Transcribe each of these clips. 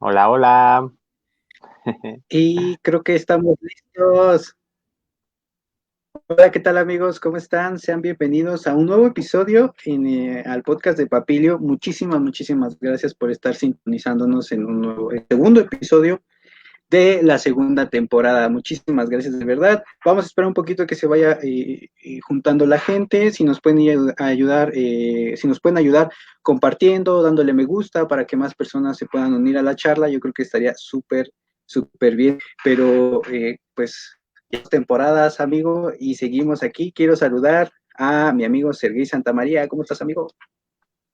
Hola, hola. Y creo que estamos listos. Hola, ¿qué tal amigos? ¿Cómo están? Sean bienvenidos a un nuevo episodio al podcast de Papilio. Muchísimas gracias por estar sintonizándonos en un nuevo segundo episodio de la segunda temporada. Muchísimas gracias de verdad. Vamos a esperar un poquito que se vaya juntando la gente. Si nos pueden ayudar, si nos pueden ayudar compartiendo, dándole me gusta para que más personas se puedan unir a la charla, yo creo que estaría súper bien. Pero pues ya temporadas, amigo, y seguimos aquí. Quiero saludar a mi amigo Sergei Santamaría. ¿Cómo estás, amigo?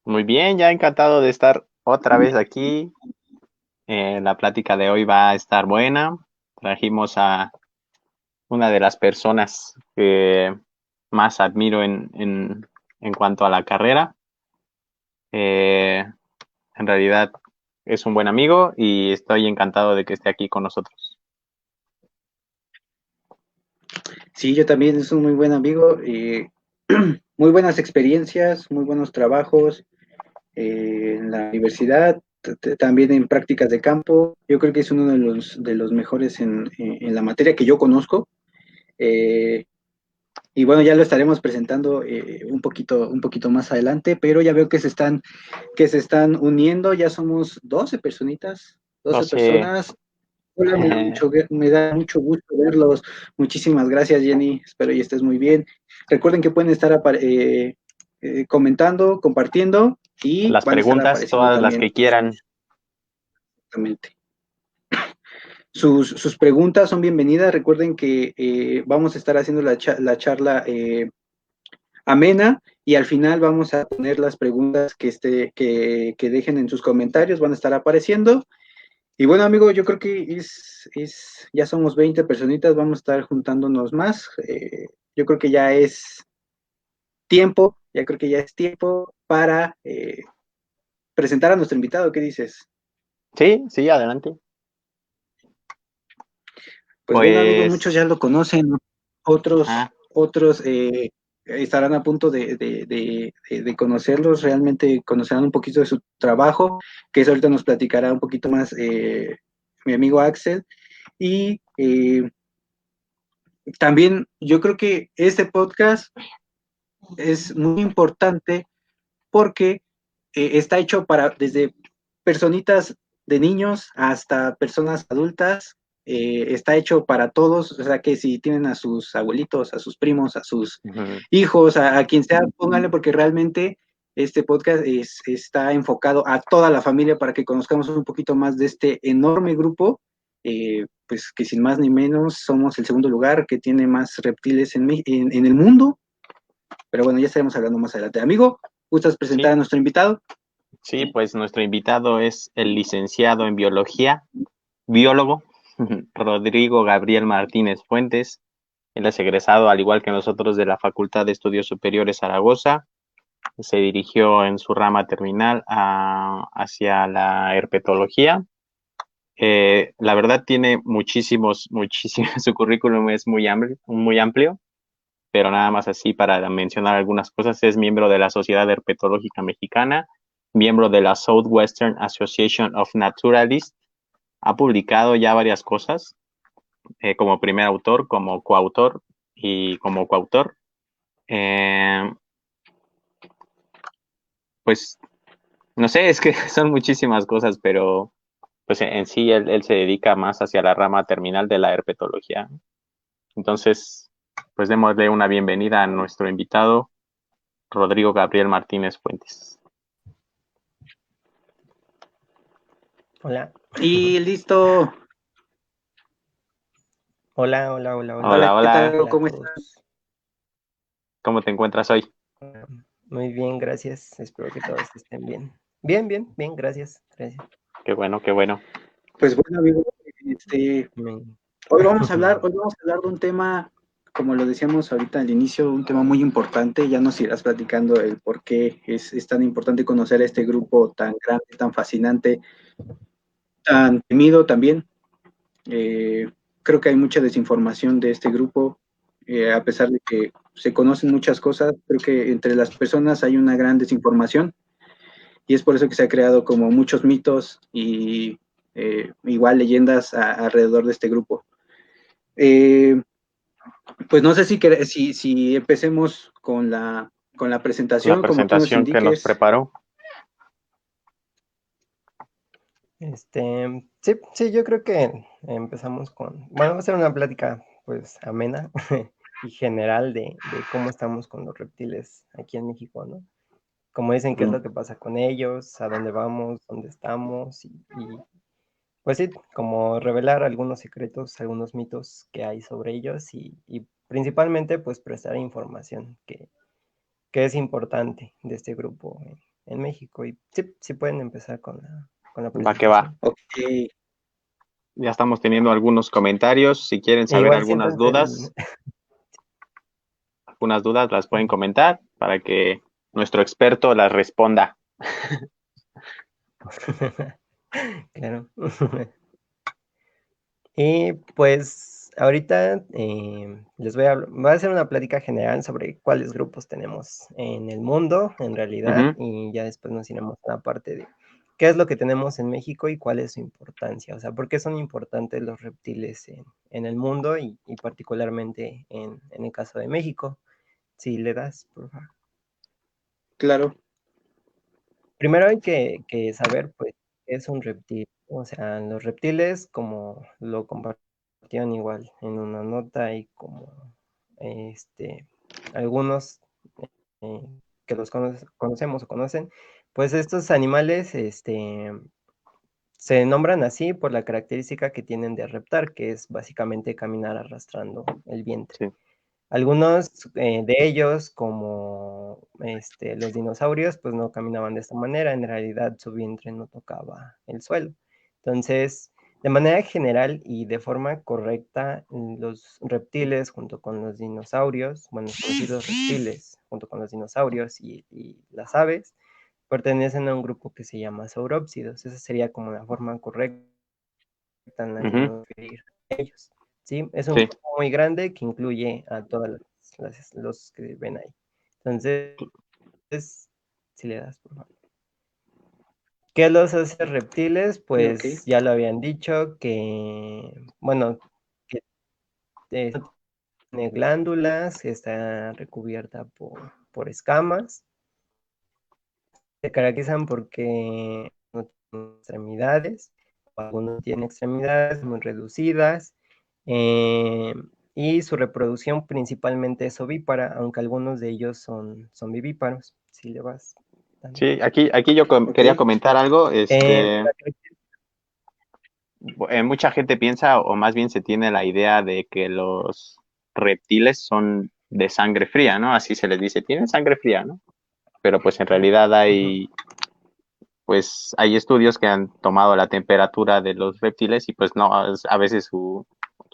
Muy bien, ya encantado de estar otra vez aquí. La plática de hoy va a estar buena. Trajimos a una de las personas que más admiro en cuanto a la carrera. Eh, en realidad es un buen amigo y estoy encantado de que esté aquí con nosotros. Sí, yo también es un muy buen amigo. Muy buenas experiencias, muy buenos trabajos en la universidad, también en prácticas de campo. Yo creo que es uno de los mejores en la materia que yo conozco. Eh, y bueno, ya lo estaremos presentando un poquito más adelante, pero ya veo que se están uniendo. Ya somos 12 personitas, No 12 sé, personas. Hola, me da mucho gusto verlos. Muchísimas gracias, Jenny. Espero y estés muy bien. Recuerden que pueden estar comentando, compartiendo y las van a estar preguntas, apareciendo todas las también. que quieran. Exactamente. Sus preguntas son bienvenidas. Recuerden que vamos a estar haciendo la charla amena y al final vamos a poner las preguntas que dejen en sus comentarios, van a estar apareciendo. Y bueno, amigo, yo creo que ya somos 20 personitas, vamos a estar juntándonos más. Yo creo que ya creo que ya es tiempo para presentar a nuestro invitado. ¿Qué dices? Sí, sí, adelante. Pues bueno, amigo, muchos Pues, ya lo conocen, ah, otros estarán a punto de conocerlos, realmente conocerán un poquito de su trabajo, que eso ahorita nos platicará un poquito más mi amigo Axel. Y también yo creo que este podcast es muy importante porque está hecho para desde personitas de niños hasta personas adultas. Está hecho para todos, o sea que si tienen a sus abuelitos, a sus primos, a sus ujú. hijos, a quien sea, pónganle porque realmente este podcast está enfocado a toda la familia para que conozcamos un poquito más de este enorme grupo, pues que sin más ni menos somos el segundo lugar que tiene más reptiles en el mundo, pero bueno, ya estaremos hablando más adelante. Amigo, ¿gustas presentar a Sí, nuestro invitado? sí, pues nuestro invitado es el licenciado en biología, biólogo, Rodrigo Gabriel Martínez Fuentes. Él es egresado, al igual que nosotros, de la Facultad de Estudios Superiores Zaragoza. Se dirigió en su rama terminal hacia la herpetología. La verdad tiene muchísimos, su currículum es muy amplio, pero nada más así para mencionar algunas cosas. Es miembro de la Sociedad Herpetológica Mexicana, miembro de la Southwestern Association of Naturalists. Ha publicado ya varias cosas, como primer autor, como coautor y como coautor. Eh, pues no sé, es que son muchísimas cosas, pero pues en sí él se dedica más hacia la rama terminal de la herpetología. Entonces, pues démosle una bienvenida a nuestro invitado, Rodrigo Gabriel Martínez Fuentes. Hola, Y listo. hola. Hola, Hola, ¿qué hola, tal? Hola a ¿Cómo estás? todos. ¿cómo te encuentras hoy? Ah, Muy bien, gracias. Espero que todos estén bien. Bien, gracias. Qué bueno, qué bueno. Pues bueno, amigo, este, Amén. hoy vamos a hablar de un tema, como lo decíamos ahorita al inicio, un tema muy importante. Ya nos irás platicando el por qué es tan importante conocer a este grupo tan grande, tan fascinante, tan temido también. Eh, Creo que hay mucha desinformación de este grupo, a pesar de que se conocen muchas cosas, creo que entre las personas hay una gran desinformación y es por eso que se ha creado como muchos mitos igual leyendas alrededor de este grupo. Pues no sé si empecemos con la presentación, La como tú nos presentación que nos indiques. preparó. Sí, yo creo que empezamos bueno, va a ser una plática pues amena y general de cómo estamos con los reptiles aquí en México, ¿no? Como dicen, qué es lo que pasa con ellos, a dónde vamos, dónde estamos y pues sí, como revelar algunos secretos, algunos mitos que hay sobre ellos y principalmente pues prestar información que es importante de este grupo en México. Y sí pueden empezar con la Va que va. presentación. Ok, Ya estamos teniendo algunos comentarios. Si quieren E saber igual siéntanse algunas dudas las pueden comentar para que nuestro experto las responda. Claro. Y pues ahorita les voy a hacer una plática general sobre cuáles grupos tenemos en el mundo, en realidad, y ya después nos iremos a la parte de qué es lo que tenemos en México y cuál es su importancia, o sea, por qué son importantes los reptiles en el mundo y particularmente en el caso de México. Si le das, por favor. claro. Primero hay que saber, pues, qué es un reptil. O sea, los reptiles, como lo compartieron igual en una nota y como algunos eh, que los conocemos o conocen, pues estos animales se nombran así por la característica que tienen de reptar, que es básicamente caminar arrastrando el vientre. Sí. Algunos de ellos, como los dinosaurios, pues no caminaban de esta manera, en realidad su vientre no tocaba el suelo. Entonces, de manera general y de forma correcta, los reptiles junto con los dinosaurios, bueno, los conocidos reptiles junto con los dinosaurios y las aves, pertenecen a un grupo que se llama saurópsidos. Esa sería como la forma correcta en la que nos referir a ellos. ¿Sí? Es un Sí. grupo muy grande que incluye a todos los que ven ahí. Entonces, si le das, por favor. ¿Qué los hace reptiles? Ok. Pues ya lo habían dicho que, bueno, que tiene glándulas, que está recubierta por escamas. Se caracterizan porque no tienen extremidades, o algunos tienen extremidades muy reducidas, eh, y su reproducción principalmente es ovípara, aunque algunos de ellos son vivíparos. Si le vas dando. Sí, aquí yo quería comentar algo. Mucha gente piensa, o más bien se tiene la idea de que los reptiles son de sangre fría, ¿no? Así se les dice, tienen sangre fría, ¿no? Pero pues en realidad hay estudios que han tomado la temperatura de los reptiles y pues no, a veces su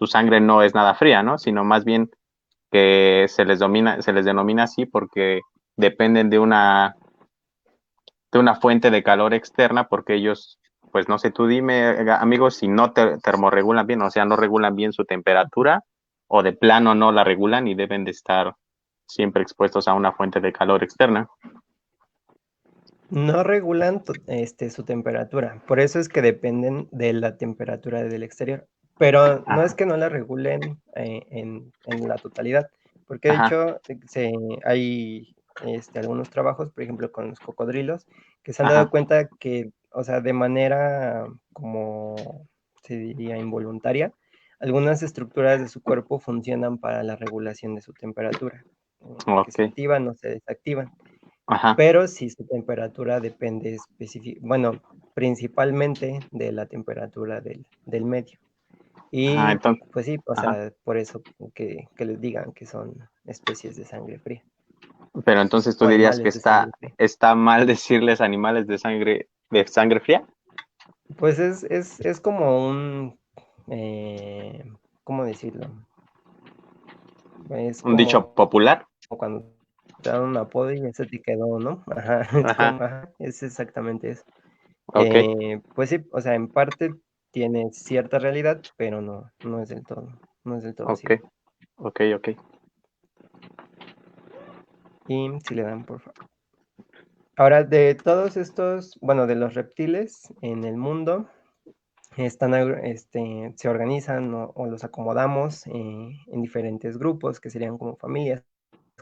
sangre no es nada fría, ¿no? Sino más bien que se les denomina así porque dependen de una fuente de calor externa porque ellos, pues no sé, tú dime, amigos, si no termorregulan bien, o sea, no regulan bien su temperatura o de plano no la regulan y deben de estar siempre expuestos a una fuente de calor externa. No regulan su temperatura, por eso es que dependen de la temperatura del exterior, pero no es Ajá, que no la regulen en la totalidad, porque de ajá, hecho hay algunos trabajos, por ejemplo, con los cocodrilos, que se han dado ajá. cuenta que, o sea, de manera, como se diría, involuntaria, algunas estructuras de su cuerpo funcionan para la regulación de su temperatura, que Ok, se activan o se desactivan, ajá. pero si su temperatura depende bueno, principalmente de la temperatura del medio. Ajá, Y entonces, pues sí, o ajá. sea, por eso que les digan que son especies de sangre fría Pero entonces tú o dirías que animales de sangre fría. está mal decirles animales de sangre fría, Pues es como ¿cómo decirlo? Es un dicho como popular. cuando te dan un apodo y ese te quedó, ¿no? Ajá, Ajá, es exactamente eso. ok, Pues sí, o sea, en parte tiene cierta realidad, pero no es del todo, no es del todo ok, cierto. ok, ok. Y si le dan, por favor. Ahora, de todos estos, bueno, de los reptiles en el mundo, se organizan o los acomodamos en diferentes grupos que serían como familias,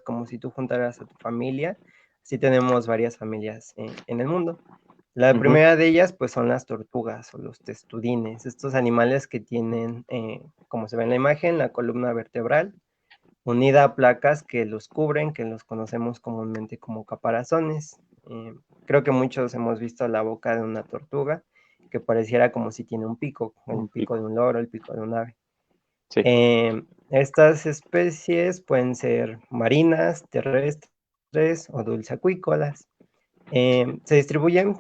como si tú juntaras a tu familia. Así tenemos varias familias en el mundo. La primera de ellas, pues, son las tortugas o los testudines, estos animales que tienen, como se ve en la imagen, la columna vertebral unida a placas que los cubren, que los conocemos comúnmente como caparazones. Creo que muchos hemos visto la boca de una tortuga, que pareciera como si tiene un pico, el Un pico pico. de un loro, el pico de un ave. Sí. Estas especies pueden ser marinas, terrestres o dulceacuícolas. Se distribuyen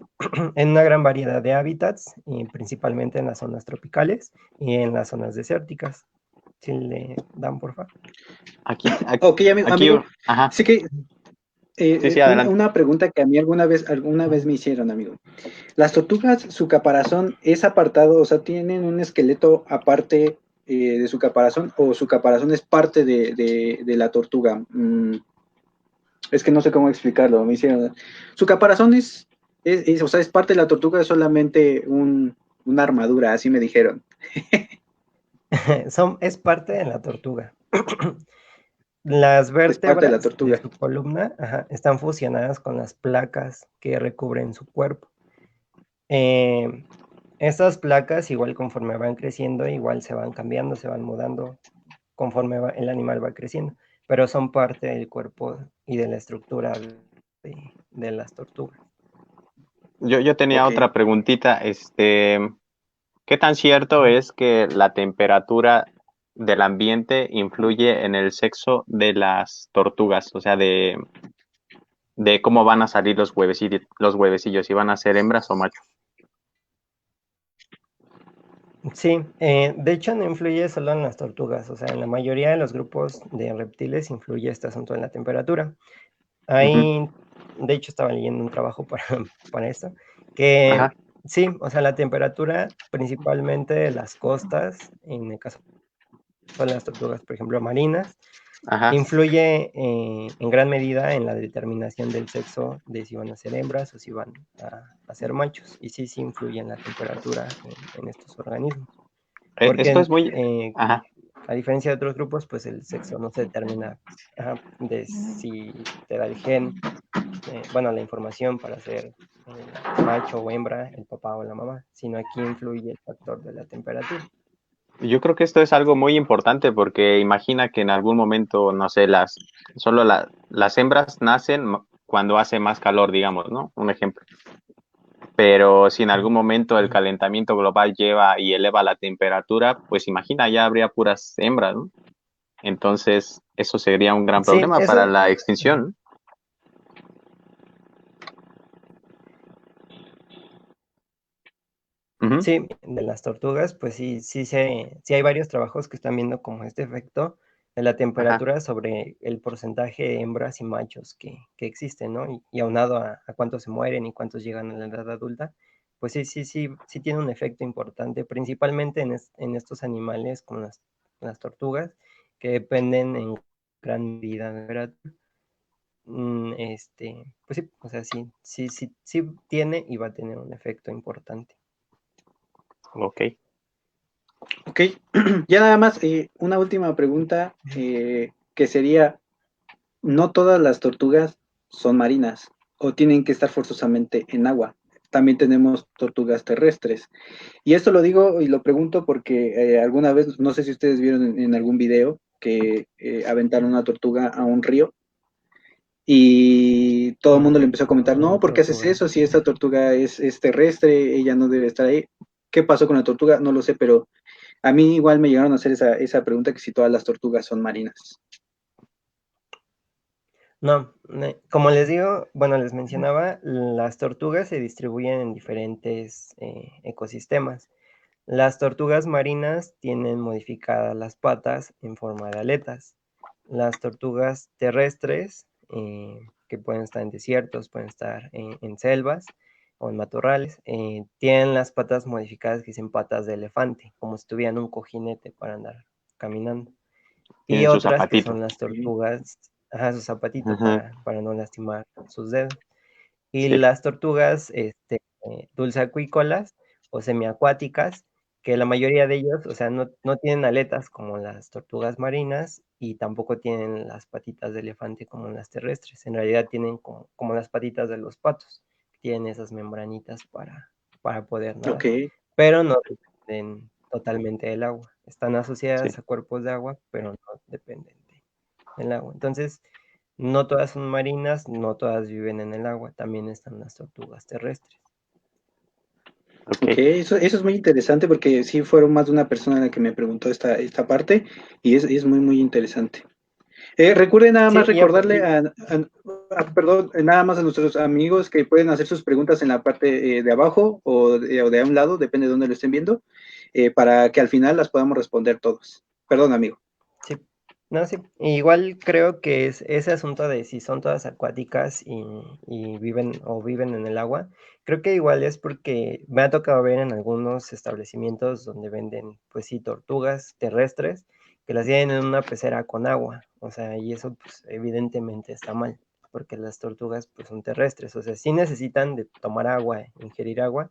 en una gran variedad de hábitats, y principalmente en las zonas tropicales y en las zonas desérticas. Si le dan, por favor. Aquí, aquí, Ok, aquí, amigo. ajá. Sí que Sí, adelante. una pregunta que a mí alguna vez me hicieron, amigo. Las tortugas, su caparazón es apartado, o sea, tienen un esqueleto aparte de su caparazón, o su caparazón es parte de la tortuga. Es que no sé cómo explicarlo. Me hicieron. Su caparazón o sea, es parte de la tortuga, es solamente una armadura, así me dijeron. Es parte de la tortuga. Las Es parte de la vértebras de tortuga. su columna, están fusionadas con las placas que recubren su cuerpo. Estas placas, igual conforme van creciendo, igual se van cambiando, se van mudando conforme el animal va creciendo, pero son parte del cuerpo y de la estructura de las tortugas. Yo tenía Ok. otra preguntita, ¿qué tan cierto es que la temperatura del ambiente influye en el sexo de las tortugas? O sea, de cómo van a salir los huevecillos, si van a ser hembras o machos. Sí, de hecho no influye solo en las tortugas, o sea, en la mayoría de los grupos de reptiles influye este asunto en la temperatura. Ujú. Ahí, de hecho, estaba leyendo un trabajo para esto, que Ajá, sí, o sea, la temperatura principalmente de las costas, en el caso de las tortugas, por ejemplo, marinas, ajá. influye en gran medida en la determinación del sexo de si van a ser hembras o si van a ser machos. Y sí, sí influye en la temperatura en estos organismos. Esto Porque es muy... Ajá. a diferencia de otros grupos, pues el sexo no se determina de si te da el gen, bueno, la información para ser macho o hembra, el papá o la mamá, sino aquí influye el factor de la temperatura. Yo creo que esto es algo muy importante porque imagina que en algún momento, no sé, las hembras nacen cuando hace más calor, digamos, ¿no? Un ejemplo. Pero si en algún momento el calentamiento global lleva y eleva la temperatura, pues imagina, ya habría puras hembras, ¿no? Entonces, eso sería un gran Sí, problema para eso, la extinción. Ujú. sí, de las tortugas, pues sí, sí hay varios trabajos que están viendo como este efecto de la Ajá. temperatura sobre el porcentaje de hembras y machos que existen, ¿no? Y aunado a cuántos se mueren y cuántos llegan a la edad adulta, pues sí tiene un efecto importante, principalmente en estos animales como las tortugas, que dependen en gran medida de la temperatura. Pues sí, o sea, sí tiene y va a tener un efecto importante. Ok. Ok. Ya nada más, una última pregunta que sería, no todas las tortugas son marinas o tienen que estar forzosamente en agua. También tenemos tortugas terrestres. Y esto lo digo y lo pregunto porque alguna vez, no sé si ustedes vieron en algún video que aventaron una tortuga a un río y todo el mundo le empezó a comentar, no, ¿por qué haces Tortuga. eso? Si esta tortuga es terrestre, ella no debe estar ahí. ¿Qué pasó con la tortuga? No lo sé, pero a mí igual me llegaron a hacer esa pregunta que si todas las tortugas son marinas. No, como les digo, bueno, les mencionaba, las tortugas se distribuyen en diferentes ecosistemas. Las tortugas marinas tienen modificadas las patas en forma de aletas. Las tortugas terrestres, que pueden estar en desiertos, pueden estar en selvas o en matorrales, tienen las patas modificadas que dicen patas de elefante, como si tuvieran un cojinete para andar caminando. Y Tienen su otras que zapatito. son las tortugas, su zapatito Ajá. para no lastimar sus dedos. Y Sí. las tortugas dulceacuícolas o semiacuáticas que la mayoría de ellos, o sea, no tienen aletas como las tortugas marinas y tampoco tienen las patitas de elefante como las terrestres. En realidad tienen como las patitas de los patos, tienen esas membranitas para poder Ok, nadar, pero no dependen totalmente del agua. Están asociadas Sí. a cuerpos de agua, pero no dependen del agua. Entonces, no todas son marinas, no todas viven en el agua, también están las tortugas terrestres. ok, Ok. eso es muy interesante porque sí fueron más de una persona la que me preguntó esta parte y es muy, muy interesante. Recuerden nada más Sí, recordarle perdón, nada más a nuestros amigos que pueden hacer sus preguntas en la parte de abajo o de a un lado, depende de dónde lo estén viendo, para que al final las podamos responder todos. Perdón, amigo. sí. No, sí. Igual creo que es ese asunto de si son todas acuáticas y viven en el agua, creo que igual es porque me ha tocado ver en algunos establecimientos donde venden, pues sí, tortugas terrestres que las tienen en una pecera con agua. O sea, y eso pues evidentemente está mal, porque las tortugas pues son terrestres. O sea, sí necesitan de tomar agua, ingerir agua,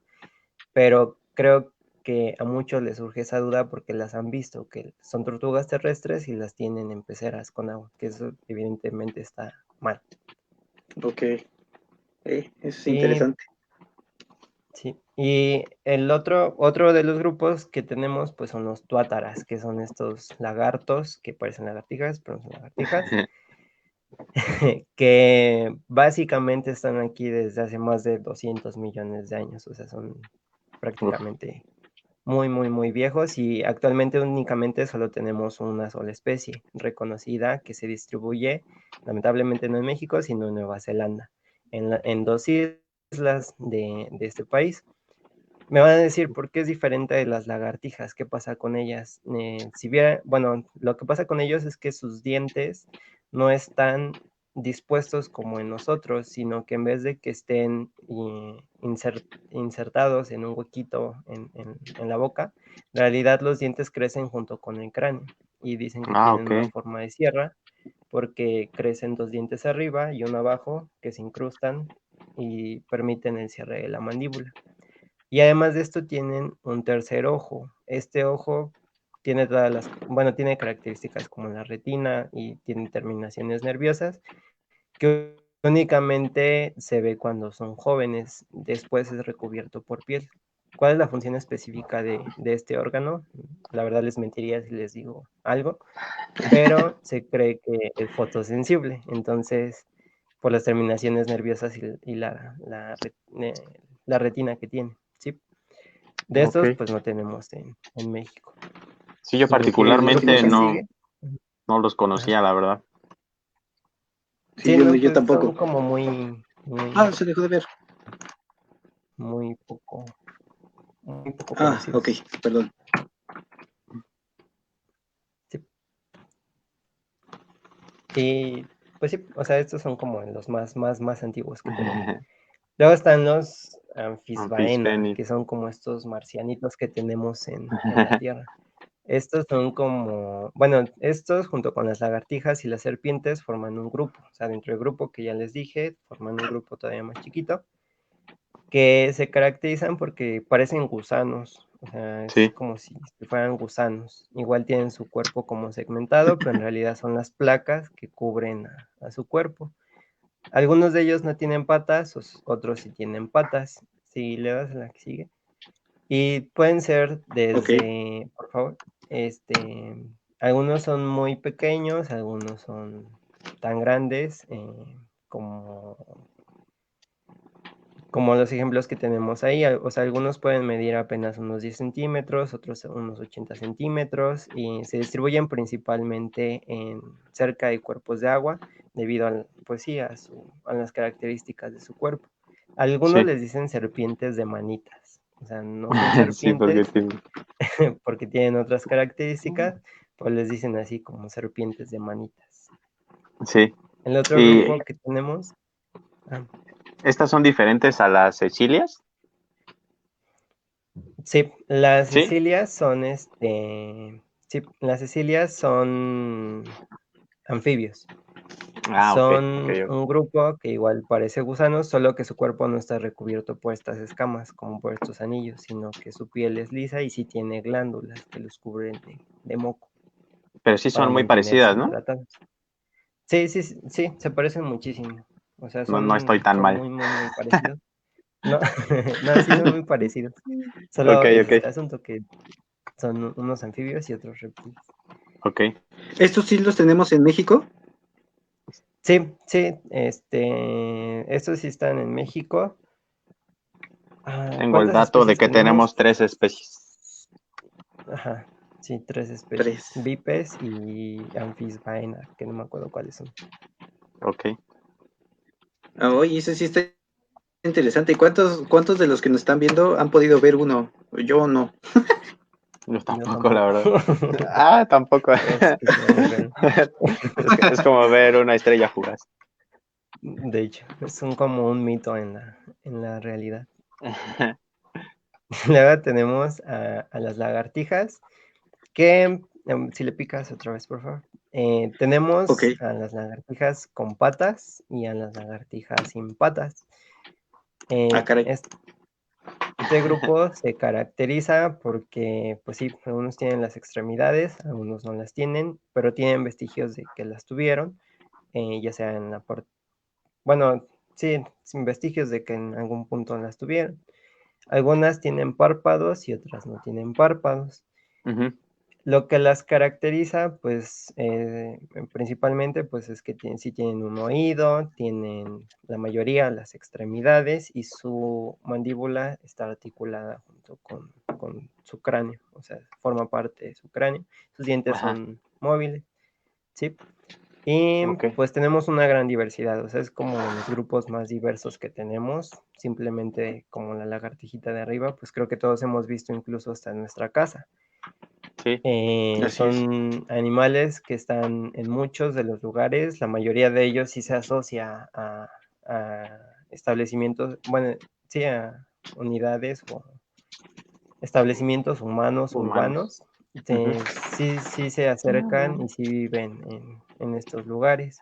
pero creo que a muchos les surge esa duda porque las han visto, que son tortugas terrestres y las tienen en peceras con agua, que eso evidentemente está mal. Ok, eso es Y interesante. sí, y el otro de los grupos que tenemos, pues son los tuátaras, que son estos lagartos que parecen lagartijas, pero no son lagartijas, que básicamente están aquí desde hace más de 200 millones de años, o sea, son Uf. prácticamente muy, muy, muy viejos y actualmente únicamente solo tenemos una sola especie reconocida que se distribuye, lamentablemente no en México, sino en Nueva Zelanda, en dos islas de este país. Me van a decir por qué es diferente de las lagartijas, qué pasa con ellas. Si bien, bueno, lo que pasa con ellos es que sus dientes no están dispuestos como en nosotros, sino que en vez de que estén insertados en un huequito en la boca, en realidad los dientes crecen junto con el cráneo y dicen que Ah, tienen ok. una forma de sierra porque crecen dos dientes arriba y uno abajo que se incrustan y permiten el cierre de la mandíbula. Y además de esto tienen un tercer ojo. Este ojo tiene bueno, tiene características como la retina y tiene terminaciones nerviosas que únicamente se ve cuando son jóvenes, después es recubierto por piel. ¿Cuál es la función específica de este órgano? La verdad les mentiría si les digo algo, pero se cree que es fotosensible, entonces por las terminaciones nerviosas y la retina que tiene, ¿sí? De Ok. estos, pues no tenemos en México. Sí, yo Y Ok, particularmente lo que lastimosamente. sigue, no los ajá. conocía, la verdad. Sí, Sí, yo, no, yo pues tampoco. son como muy, Ah, muy, se dejó de ver. muy muy poco Ah, ok, conocidos. perdón. Sí. Y pues sí, o sea, estos son como los más antiguos que tenemos. Luego están los Amphisbaena, Amphisbaeni. que son como estos marcianitos que tenemos en la Tierra. Estos son como, bueno, estos junto con las lagartijas y las serpientes forman un grupo, o sea, dentro del grupo que ya les dije, forman un grupo todavía más chiquito, que se caracterizan porque parecen gusanos, o sea, es Sí. como si fueran gusanos. Igual tienen su cuerpo como segmentado, pero en realidad son las placas que cubren a su cuerpo. Algunos de ellos no tienen patas, otros sí tienen patas. Si le das a la que sigue. Y pueden ser Ok, desde, por favor, algunos son muy pequeños, algunos son tan grandes como, como los ejemplos que tenemos ahí. O sea, algunos pueden medir apenas unos 10 centímetros, otros unos 80 centímetros, y se distribuyen principalmente cerca de cuerpos de agua, debido pues sí, a las características de su cuerpo. Algunos Sí. les dicen serpientes de manitas, o sea, no son Sí, porque serpientes tiene. porque tienen otras características, pues les dicen así como serpientes de manitas. Sí. El otro ¿Y grupo que tenemos, ah, estas son diferentes a las Cecilias? sí, las Sí. cecilias son sí, las cecilias son anfibios. Son un grupo que igual parece gusanos, solo que su cuerpo no está recubierto por estas escamas, como por estos anillos, sino que su piel es lisa y sí tiene glándulas que los cubren de moco. Pero sí son muy parecidas, ¿no? Sí, se parecen muchísimo. O sea, no estoy tan mal. muy, muy, muy parecidos. No, no, sí son muy parecidos. Solo es este asunto que son unos anfibios y otros reptiles. Ok. ¿Estos sí los tenemos en México? Sí, estos sí están en México. Tengo el dato de que tenemos 3 especies. Ajá, sí, 3 especies. Bipes y Amphisbaena, que no me acuerdo cuáles son. Ok. Oye, ese sí está interesante. ¿Cuántos de los que nos están viendo han podido ver uno? Yo no. Yo tampoco, la verdad. Tampoco. Es como ver una estrella fugaz. De hecho, es como un mito en la realidad. Luego tenemos a las lagartijas, que, si le picas otra vez, por favor. Tenemos a las lagartijas con patas y a las lagartijas sin patas. Este grupo se caracteriza porque, pues sí, algunos tienen las extremidades, algunos no las tienen, pero tienen vestigios de que las tuvieron, ya sea en la parte, bueno, sí, sin vestigios de que en algún punto las tuvieron. Algunas tienen párpados y otras no tienen párpados. Lo que las caracteriza, pues, principalmente, pues, es que sí tienen un oído, tienen la mayoría las extremidades y su mandíbula está articulada junto con su cráneo, o sea, forma parte de su cráneo. Sus dientes son móviles, ¿sí? Y pues tenemos una gran diversidad, o sea, es como los grupos más diversos que tenemos, simplemente como la lagartijita de arriba, pues creo que todos hemos visto incluso hasta en nuestra casa. Sí. Son animales que están en muchos de los lugares, la mayoría de ellos sí se asocia a establecimientos, bueno, sí, a unidades o establecimientos humanos. Urbanos. Sí se acercan y sí viven en estos lugares.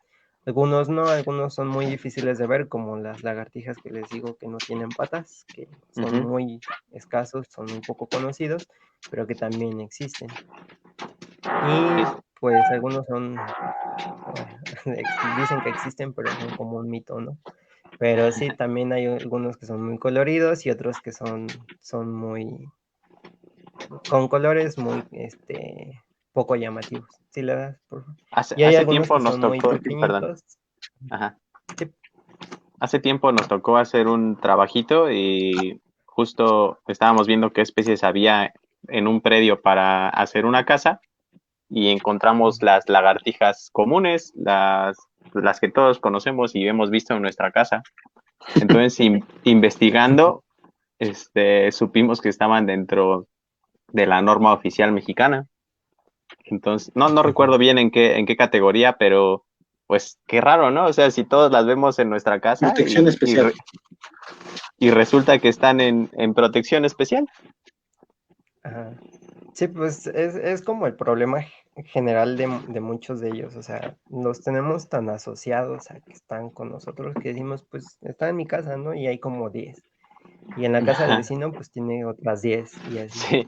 Algunos no, algunos son muy difíciles de ver, como las lagartijas que les digo que no tienen patas, que son muy escasos, son muy poco conocidos, pero que también existen. Y pues algunos dicen que existen, pero son como un mito, ¿no? Pero sí, también hay algunos que son muy coloridos y otros que son muy, con colores muy, poco llamativos. ¿Sí le das, por favor? Y hay algunos que son muy pequeñitos. Ajá. Sí. Hace tiempo nos tocó hacer un trabajito y justo estábamos viendo qué especies había en un predio para hacer una casa y encontramos las lagartijas comunes, las que todos conocemos y hemos visto en nuestra casa. Entonces, investigando, supimos que estaban dentro de la norma oficial mexicana. Entonces, no recuerdo bien en qué categoría, pero pues qué raro, ¿no? O sea, si todos las vemos en nuestra casa protección especial. Y resulta que están en protección especial. Ajá. Sí, pues es como el problema general de muchos de ellos, o sea, los tenemos tan asociados a que están con nosotros que decimos, pues, está en mi casa, ¿no? Y hay como 10. Y en la casa del vecino, pues, tiene otras 10 y así. Sí.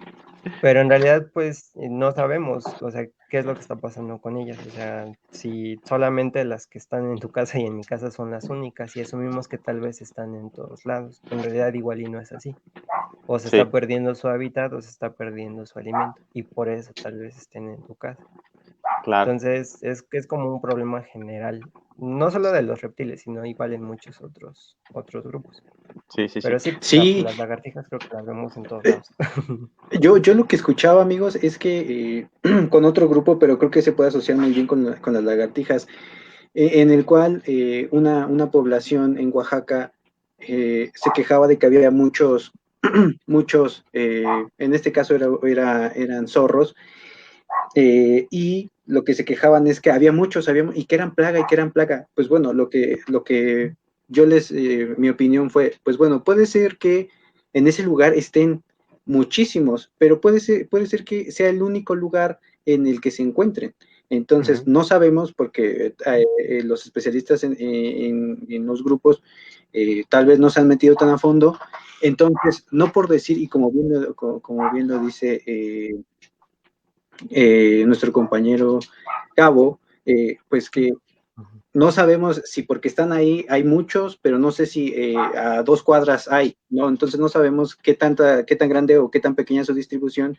Pero en realidad, pues, no sabemos, o sea, qué es lo que está pasando con ellas. O sea, si solamente las que están en tu casa y en mi casa son las únicas y asumimos que tal vez están en todos lados, pero en realidad igual y no es así. O se está perdiendo su hábitat o se está perdiendo su alimento y por eso tal vez estén en tu casa. Claro. Entonces es como un problema general, no solo de los reptiles, sino igual en muchos otros grupos. Sí. Pero sí. Las lagartijas creo que las vemos en todos lados. Yo lo que escuchaba, amigos, es que con otro grupo, pero creo que se puede asociar muy bien con las lagartijas, en el cual una población en Oaxaca se quejaba de que había muchos, en este caso eran zorros, y lo que se quejaban es que había muchos, y que eran plaga. Pues bueno, lo que yo mi opinión fue, pues bueno, puede ser que en ese lugar estén muchísimos, pero puede ser que sea el único lugar en el que se encuentren. Entonces, no sabemos porque los especialistas en los grupos tal vez no se han metido tan a fondo. Entonces, no por decir, y como bien lo dice nuestro compañero Cabo, pues que no sabemos si porque están ahí hay muchos, pero no sé si a 2 cuadras hay, ¿no? Entonces no sabemos qué tan grande o qué tan pequeña es su distribución,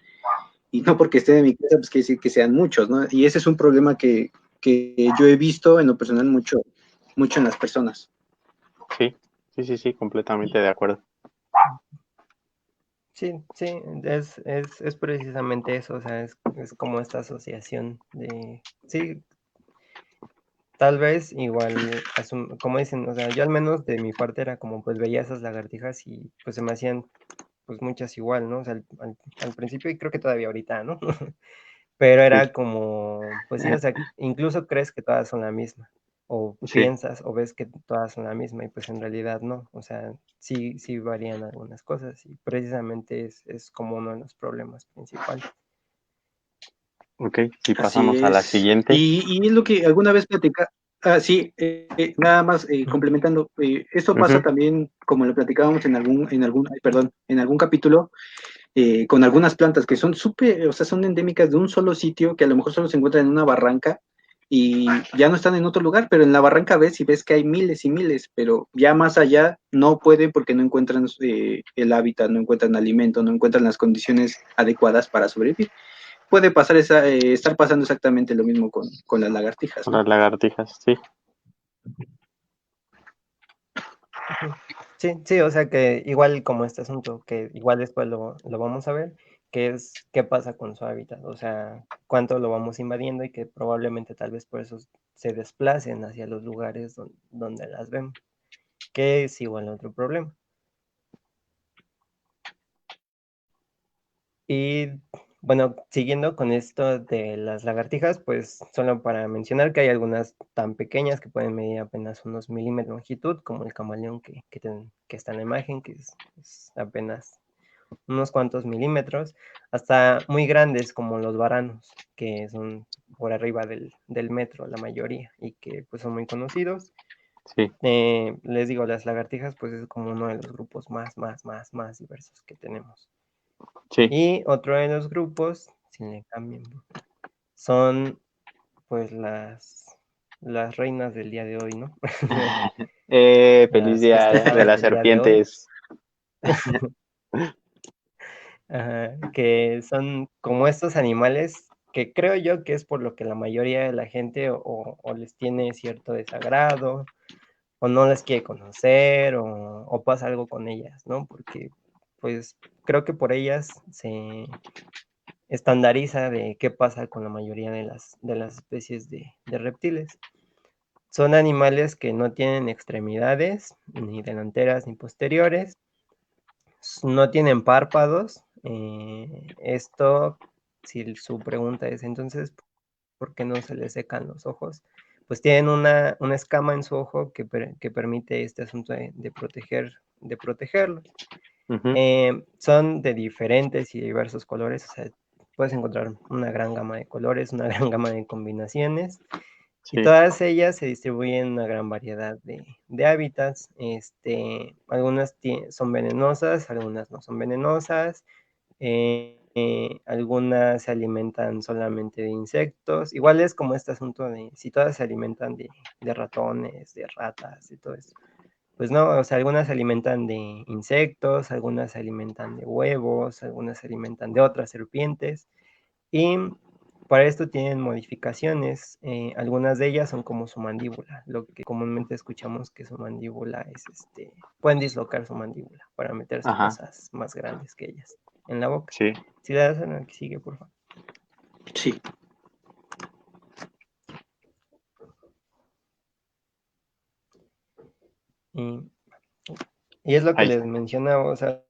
y no porque estén en mi casa, pues quiere decir que sean muchos, ¿no? Y ese es un problema que yo he visto en lo personal mucho en las personas. Sí, completamente de acuerdo. Sí, sí, es precisamente eso, o sea, es como esta asociación de, sí, tal vez igual, como dicen, o sea, yo al menos de mi parte era como, pues veía esas lagartijas y pues se me hacían, pues muchas igual, ¿no? O sea, al principio y creo que todavía ahorita, ¿no? Pero Sí, era como, pues sí, o sea, incluso crees que todas son la misma, o sí, piensas o ves que todas son la misma y pues en realidad no, o sea, sí varían algunas cosas y precisamente es como uno de los problemas principales. ok. Y Así pasamos a la es. siguiente. Y es lo que alguna vez platica. Sí, nada más complementando. Esto pasa Ujú. también, como lo platicábamos en algún capítulo, con algunas plantas que son súper, o sea, son endémicas de un solo sitio, que a lo mejor solo se encuentran en una barranca y ya no están en otro lugar, pero en la barranca ves que hay miles y miles, pero ya más allá no pueden porque no encuentran el hábitat, no encuentran alimento, no encuentran las condiciones adecuadas para sobrevivir. Puede pasar estar pasando exactamente lo mismo con las lagartijas, Con ¿no? las lagartijas, sí. Ujú. Sí, sí, o sea que igual como este asunto, que igual después lo vamos a ver, que es qué pasa con su hábitat, o sea, cuánto lo vamos invadiendo y que probablemente tal vez por eso se desplacen hacia los lugares donde las vemos, que es igual otro problema. Y bueno, siguiendo con esto de las lagartijas, pues solo para mencionar que hay algunas tan pequeñas que pueden medir apenas unos milímetros de longitud, como el camaleón que está en la imagen, que es apenas unos cuantos milímetros, hasta muy grandes como los varanos, que son por arriba del metro la mayoría y que pues son muy conocidos. Sí, Les digo, las lagartijas pues es como uno de los grupos más diversos que tenemos. sí. Y otro de los grupos, si le cambian, son pues las reinas del día de hoy, ¿no? Feliz Las día de festejadas las del día de hoy. serpientes. Ajá, que son como estos animales que creo yo que es por lo que la mayoría de la gente o les tiene cierto desagrado, o no les quiere conocer, o pasa algo con ellas, ¿no? Porque pues creo que por ellas se estandariza de qué pasa con la mayoría de las especies de reptiles. Son animales que no tienen extremidades, ni delanteras ni posteriores, no tienen párpados. Esto, si su pregunta es entonces, ¿por qué no se les secan los ojos? Pues tienen una escama en su ojo que permite este asunto de protegerlos. Ujú. Son de diferentes y diversos colores, o sea, puedes encontrar una gran gama de colores, una gran gama de combinaciones, y Sí, todas ellas se distribuyen en una gran variedad de hábitats. Algunas son venenosas, algunas no son venenosas, algunas se alimentan solamente de insectos. Igual es como este asunto de si todas se alimentan de ratones, de ratas, y todo eso. Pues no, o sea, algunas se alimentan de insectos, algunas se alimentan de huevos, algunas se alimentan de otras serpientes. Y para esto tienen modificaciones. Algunas de ellas son como su mandíbula, lo que comúnmente escuchamos que su mandíbula es pueden dislocar su mandíbula para meterse ajá, cosas más grandes que ellas en la boca. sí. Si le das a la que sigue, por favor. Sí, Y, y es lo que Ahí les está. mencionaba, o sea,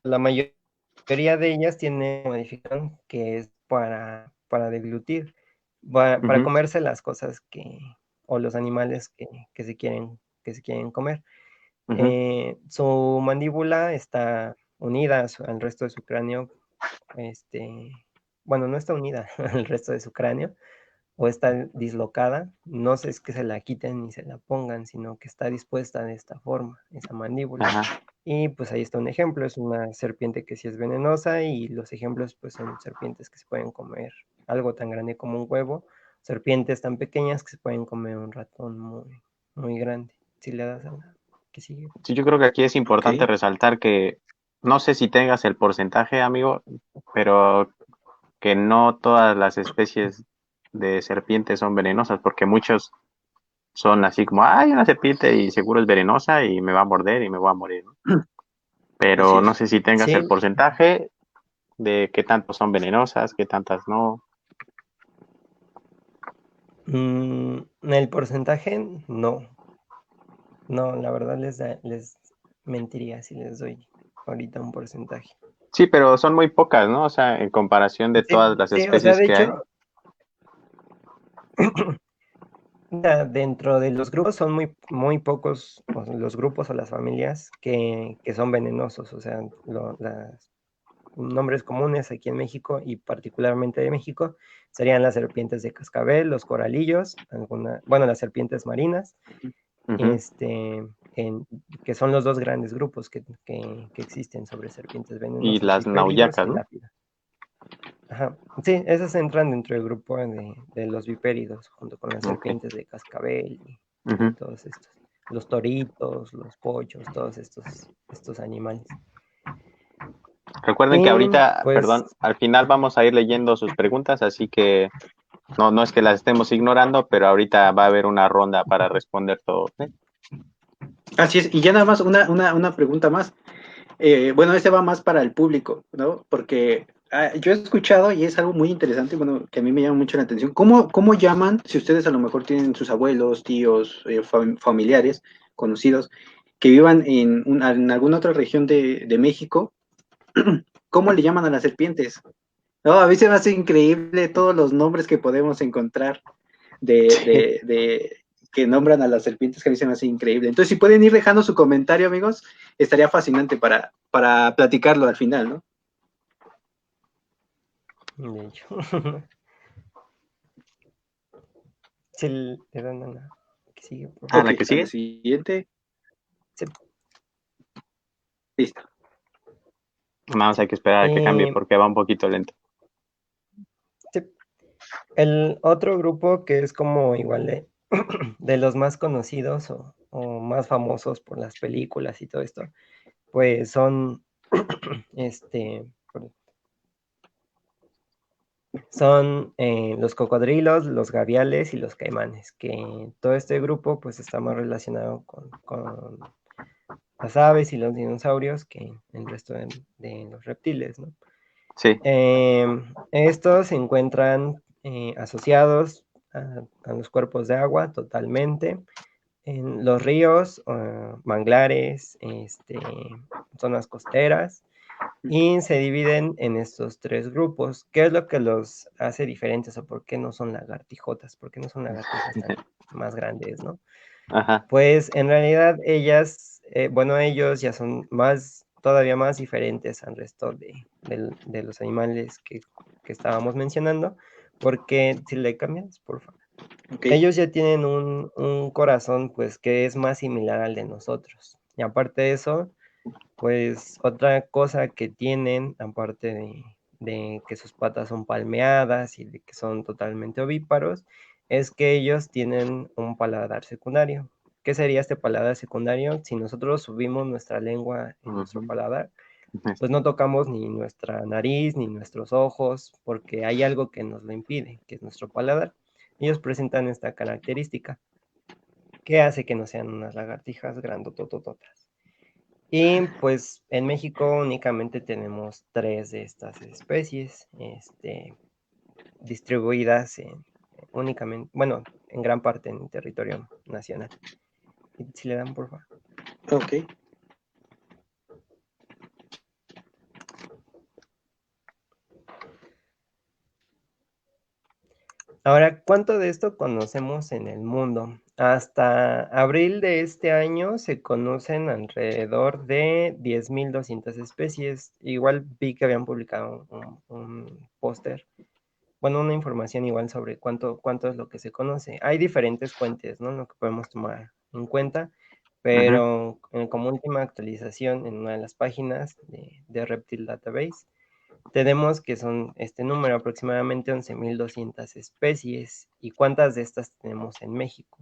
la mayoría de ellas tienen modificación que es para deglutir, para Ujú, comerse las cosas o los animales que se quieren comer. ujú, Su mandíbula está unida al resto de su cráneo, este, bueno, no está unida al resto de su cráneo, o está dislocada, no es que se la quiten ni se la pongan, sino que está dispuesta de esta forma, esa mandíbula. Ajá. Y pues ahí está un ejemplo, es una serpiente que sí es venenosa y los ejemplos pues son serpientes que se pueden comer algo tan grande como un huevo, serpientes tan pequeñas que se pueden comer un ratón muy, muy grande. Si le das a la que sigue. Sí, yo creo que aquí es importante Ok. resaltar que no sé si tengas el porcentaje, amigo, pero que no todas las especies de serpientes son venenosas, porque muchos son así como, hay una serpiente y seguro es venenosa y me va a morder y me voy a morir, ¿no? Así Pero no es. sé si tengas Sí, el porcentaje de qué tantos son venenosas, qué tantas no. el porcentaje, no. No, la verdad les mentiría si les doy ahorita un porcentaje. Sí, pero son muy pocas, ¿no? O sea, en comparación de Sí, todas las sí, o sea, especies de que hay. hecho, dentro de los grupos son muy, muy pocos los grupos o las familias que son venenosos. O sea, las nombres comunes aquí en México y particularmente de México serían las serpientes de cascabel, los coralillos, bueno, las serpientes marinas, Ujú. este, que son los dos grandes grupos que existen sobre serpientes Y venenosas, las vipéridos nauyacas, y ¿no? lápidas. Ajá. Sí, esas entran dentro del grupo de los vipéridos, junto con las Ok. serpientes de cascabel y Ujú. todos estos. Los toritos, los pochos, todos estos animales. Recuerden que Y ahorita, pues, perdón, al final vamos a ir leyendo sus preguntas, así que no es que las estemos ignorando, pero ahorita va a haber una ronda para responder todo. ¿Eh? Así es. Y ya nada más una pregunta más. Bueno, este va más para el público, ¿no? Porque yo he escuchado y es algo muy interesante, bueno, que a mí me llama mucho la atención. ¿Cómo llaman, si ustedes a lo mejor tienen sus abuelos, tíos, familiares, conocidos, que vivan en alguna otra región de México, cómo le llaman a las serpientes? No, a mí se me hace increíble todos los nombres que podemos encontrar Sí. que nombran a las serpientes, que a mí se me hace increíble. Entonces, si pueden ir dejando su comentario, amigos, estaría fascinante para platicarlo al final, ¿no? de hecho, si le dan a la que sigue, por ¿A Ok, la que a la sigue? siguiente. sí. Listo. Nada más hay que esperar a que cambie Y, porque va un poquito lento. sí. El otro grupo que es como igual de los más conocidos o más famosos por las películas y todo esto, pues son este, son los cocodrilos, los gaviales y los caimanes, que todo este grupo pues está más relacionado con las aves y los dinosaurios que el resto de los reptiles, ¿no? Sí. Estos se encuentran asociados a los cuerpos de agua totalmente, en los ríos, manglares, zonas costeras, y se dividen en estos tres grupos. ¿Qué es lo que los hace diferentes o por qué no son lagartijotas? ¿Por qué no son lagartijas tan más grandes, no? Ajá. Pues en realidad ellas, bueno, ellos ya son todavía más diferentes al resto de los animales que estábamos mencionando, porque si le cambias, por favor. Ok. Ellos ya tienen un corazón, pues, que es más similar al de nosotros. Y aparte de eso, pues, otra cosa que tienen, aparte de que sus patas son palmeadas y de que son totalmente ovíparos, es que ellos tienen un paladar secundario. ¿Qué sería este paladar secundario? Si nosotros subimos nuestra lengua en nuestro Ujú. paladar, pues no tocamos ni nuestra nariz ni nuestros ojos, porque hay algo que nos lo impide, que es nuestro paladar. Ellos presentan esta característica, que hace que no sean unas lagartijas grandototototas. Y pues en México únicamente tenemos tres de estas especies, distribuidas únicamente, bueno, en gran parte en el territorio nacional. Si le dan, por favor. Ok. Ahora, ¿cuánto de esto conocemos en el mundo? Hasta abril de este año se conocen alrededor de 10.200 especies. Igual vi que habían publicado un póster bueno, una información igual sobre cuánto es lo que se conoce. Hay diferentes fuentes, ¿no? Lo que podemos tomar en cuenta, pero como última actualización en una de las páginas de Reptile Database, tenemos que son este número, aproximadamente 11.200 especies. ¿Y cuántas de estas tenemos en México?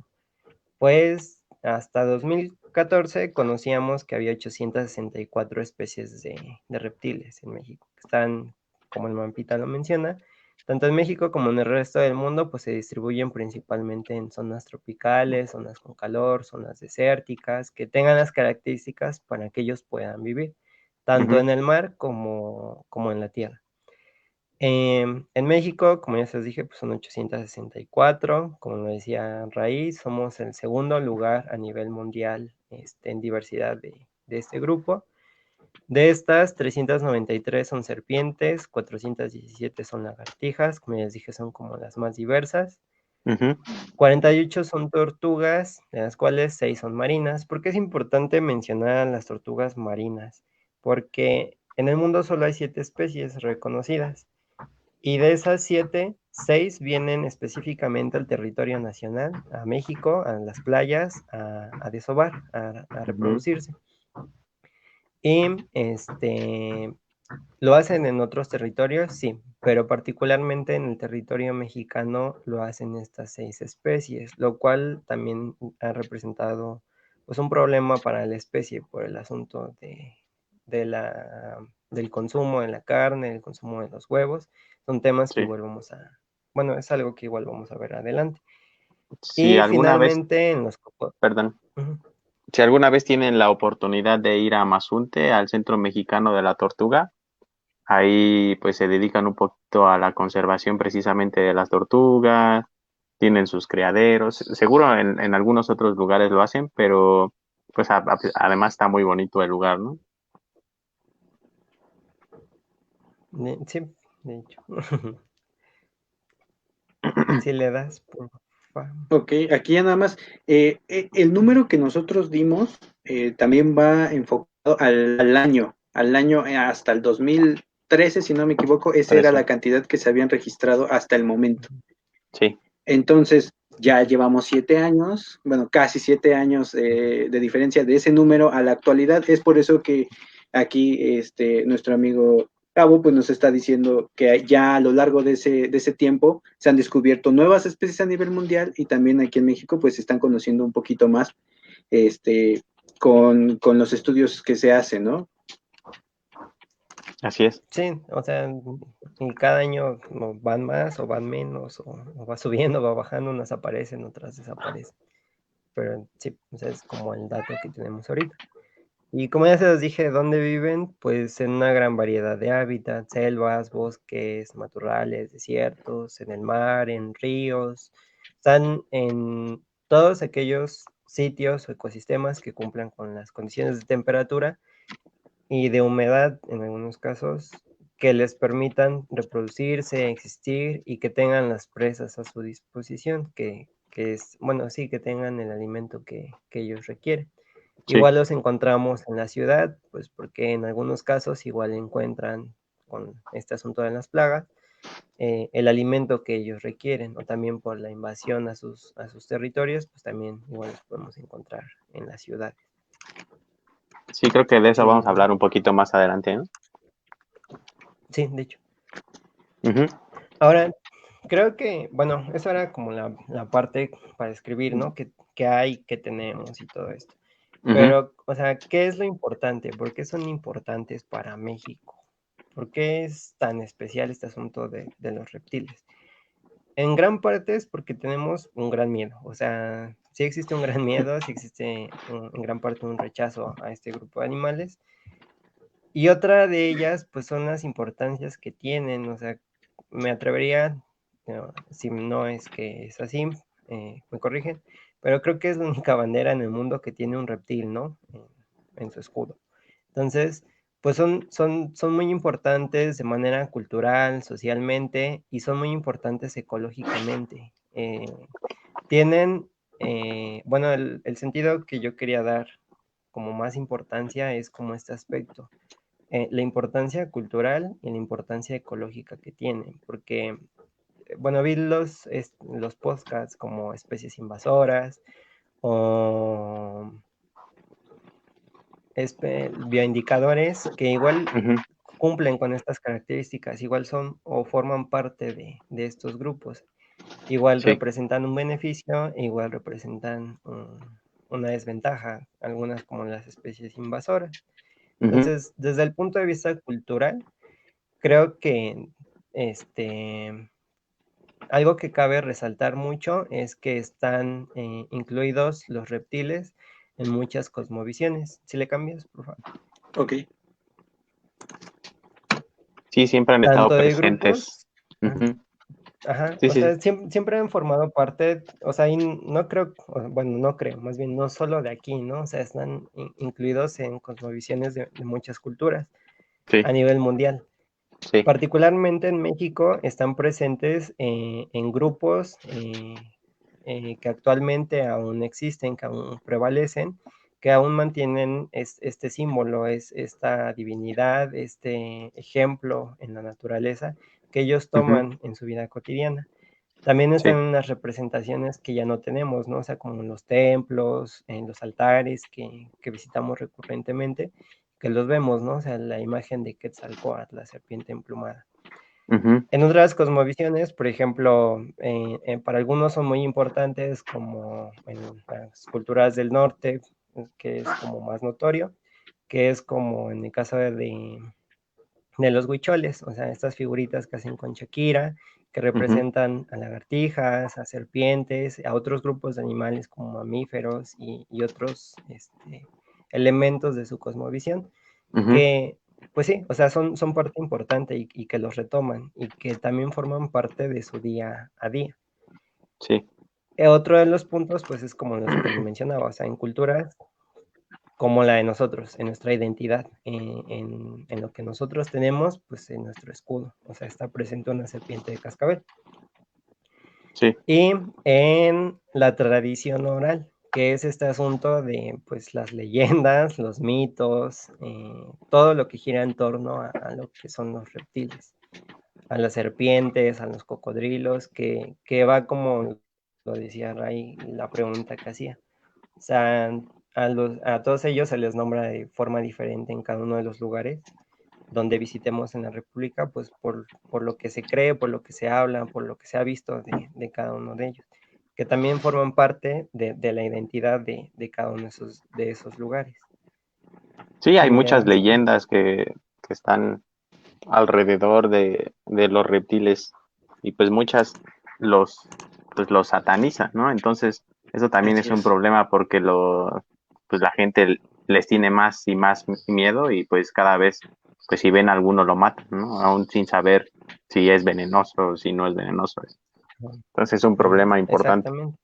Pues hasta 2014 conocíamos que había 864 especies de reptiles en México, que están, como el mapita lo menciona, tanto en México como en el resto del mundo, pues se distribuyen principalmente en zonas tropicales, zonas con calor, zonas desérticas, que tengan las características para que ellos puedan vivir, tanto en el mar como en la tierra. En México, como ya se los dije, pues son 864. Como lo decía Raíz, somos el segundo lugar a nivel mundial en diversidad de este grupo. De estas, 393 son serpientes, 417 son lagartijas, como ya les dije, son como las más diversas. 48 son tortugas, de las cuales 6 son marinas. ¿Por qué es importante mencionar las tortugas marinas? Porque en el mundo solo hay 7 especies reconocidas. Y de esas 7, 6 vienen específicamente al territorio nacional, a México, a las playas, a desovar, a reproducirse. Y ¿lo hacen en otros territorios? Sí, pero particularmente en el territorio mexicano lo hacen estas 6 especies, lo cual también ha representado pues un problema para la especie por el asunto del consumo de la carne, el consumo de los huevos. Son temas que Sí. igual bueno, es algo que igual vamos a ver adelante. Si Y alguna vez, finalmente en los... perdón, Ujú. si alguna vez tienen la oportunidad de ir a Mazunte, al Centro Mexicano de la Tortuga, ahí pues se dedican un poquito a la conservación precisamente de las tortugas, tienen sus criaderos, seguro en algunos otros lugares lo hacen, pero pues además está muy bonito el lugar, ¿no? Sí, de hecho. Si le das, por favor. Ok, aquí ya nada más, el número que nosotros dimos también va enfocado al año hasta el 2013, si no me equivoco, esa era la 13. cantidad que se habían registrado hasta el momento. Sí. Entonces, ya llevamos 7 años, bueno, casi 7 años de diferencia de ese número a la actualidad. Es por eso que aquí nuestro amigo Cabo pues nos está diciendo que ya a lo largo de ese tiempo se han descubierto nuevas especies a nivel mundial y también aquí en México pues se están conociendo un poquito más con los estudios que se hacen, ¿no? Así es. Sí, o sea, y cada año van más o van menos, o va subiendo, va bajando, unas aparecen, otras desaparecen. Pero sí, o sea, es como el dato que tenemos ahorita. Y como ya se los dije, ¿dónde viven? Pues en una gran variedad de hábitats, selvas, bosques, matorrales, desiertos, en el mar, en ríos. Están en todos aquellos sitios o ecosistemas que cumplan con las condiciones de temperatura y de humedad en algunos casos que les permitan reproducirse, existir y que tengan las presas a su disposición, que es, bueno, sí, que tengan el alimento que ellos requieren. Sí. Igual los encontramos en la ciudad, pues porque en algunos casos igual encuentran con este asunto de las plagas el alimento que ellos requieren, o también por la invasión a sus territorios, pues también igual los podemos encontrar en la ciudad. Sí, creo que de eso vamos a hablar un poquito más adelante, ¿no? Sí, de hecho. Ujú. Ahora, creo que, bueno, eso era como la parte para escribir, ¿no? ¿Qué hay, qué tenemos y todo esto? Ujú. Pero, o sea, ¿qué es lo importante? ¿Por qué son importantes para México? ¿Por qué es tan especial este asunto de los reptiles? En gran parte es porque tenemos un gran miedo. O sea, sí existe un gran miedo, sí existe en gran parte un rechazo a este grupo de animales. Y otra de ellas, pues son las importancias que tienen. O sea, me atrevería, si no es que es así, me corrigen, pero creo que es la única bandera en el mundo que tiene un reptil, ¿no? En su escudo. Entonces, pues son muy importantes de manera cultural, socialmente, y son muy importantes ecológicamente. Tienen, bueno, el sentido que yo quería dar como más importancia es como este aspecto, la importancia cultural y la importancia ecológica que tienen, porque bueno, vi los podcasts como especies invasoras o bioindicadores que igual cumplen con estas características, igual son o forman parte de estos grupos. Igual Sí. representan un beneficio, igual representan una desventaja, algunas como las especies invasoras. Entonces, desde el punto de vista cultural, creo que algo que cabe resaltar mucho es que están incluidos los reptiles en muchas cosmovisiones. Si le cambias, por favor. Ok. Sí, siempre han estado Tanto de presentes. grupos, ajá, Sí, o sí. sea, siempre han formado parte, o sea, y no creo, bueno, no creo, más bien no solo de aquí, ¿no? O sea, están incluidos en cosmovisiones de muchas culturas Sí, a nivel mundial. sí. Particularmente en México están presentes en grupos que actualmente aún existen, que aún prevalecen, que aún mantienen este símbolo, esta divinidad, este ejemplo en la naturaleza que ellos toman en su vida cotidiana. También Sí. están unas representaciones que ya no tenemos, ¿no? O sea, como en los templos, en los altares que visitamos recurrentemente, que los vemos, ¿no? O sea, la imagen de Quetzalcóatl, la serpiente emplumada. En otras cosmovisiones, por ejemplo, para algunos son muy importantes, como en las culturas del norte, que es como más notorio, que es como en el caso de los huicholes, o sea, estas figuritas que hacen con Shakira, que representan a lagartijas, a serpientes, a otros grupos de animales como mamíferos y otros elementos de su cosmovisión, que, pues sí, o sea, son parte importante y que los retoman y que también forman parte de su día a día. Sí. Otro de los puntos, pues es como los que le mencionaba, o sea, en culturas como la de nosotros, en nuestra identidad, en lo que nosotros tenemos, pues en nuestro escudo, o sea, está presente una serpiente de cascabel. Sí. Y en la tradición oral, que es este asunto de, pues, las leyendas, los mitos, todo lo que gira en torno a lo que son los reptiles, a las serpientes, a los cocodrilos, que va como lo decía Ray, la pregunta que hacía. O sea, a todos ellos se les nombra de forma diferente en cada uno de los lugares donde visitemos en la República, pues por lo que se cree, por lo que se habla, por lo que se ha visto de cada uno de ellos, que también forman parte de la identidad de cada uno de esos lugares. Sí, hay Y muchas ya, leyendas que están alrededor de los reptiles y pues muchas los satanizan, ¿no? Entonces, eso también Así es un es. problema porque pues la gente les tiene más y más miedo y pues cada vez, pues si ven a alguno lo matan, ¿no? Aún sin saber si es venenoso o si no es venenoso. Entonces es un problema importante. exactamente.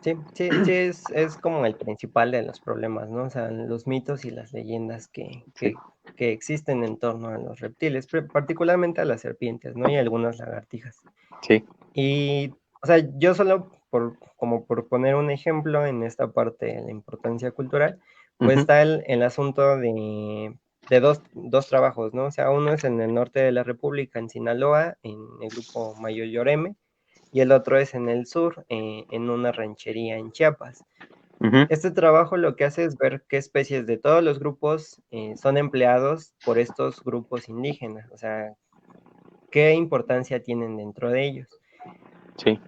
Sí, sí, sí, es como el principal de los problemas, ¿no? O sea, los mitos y las leyendas Sí, que existen en torno a los reptiles, particularmente a las serpientes, ¿no? Y algunas lagartijas. sí. Y, o sea, yo solo como por poner un ejemplo en esta parte de la importancia cultural, pues Ujú, está el asunto de dos trabajos, ¿no? O sea, uno es en el norte de la República, en Sinaloa, en el grupo Mayo Lloreme, y el otro es en el sur, en una ranchería en Chiapas. ujú. Este trabajo lo que hace es ver qué especies de todos los grupos son empleados por estos grupos indígenas, o sea, qué importancia tienen dentro de ellos. Sí,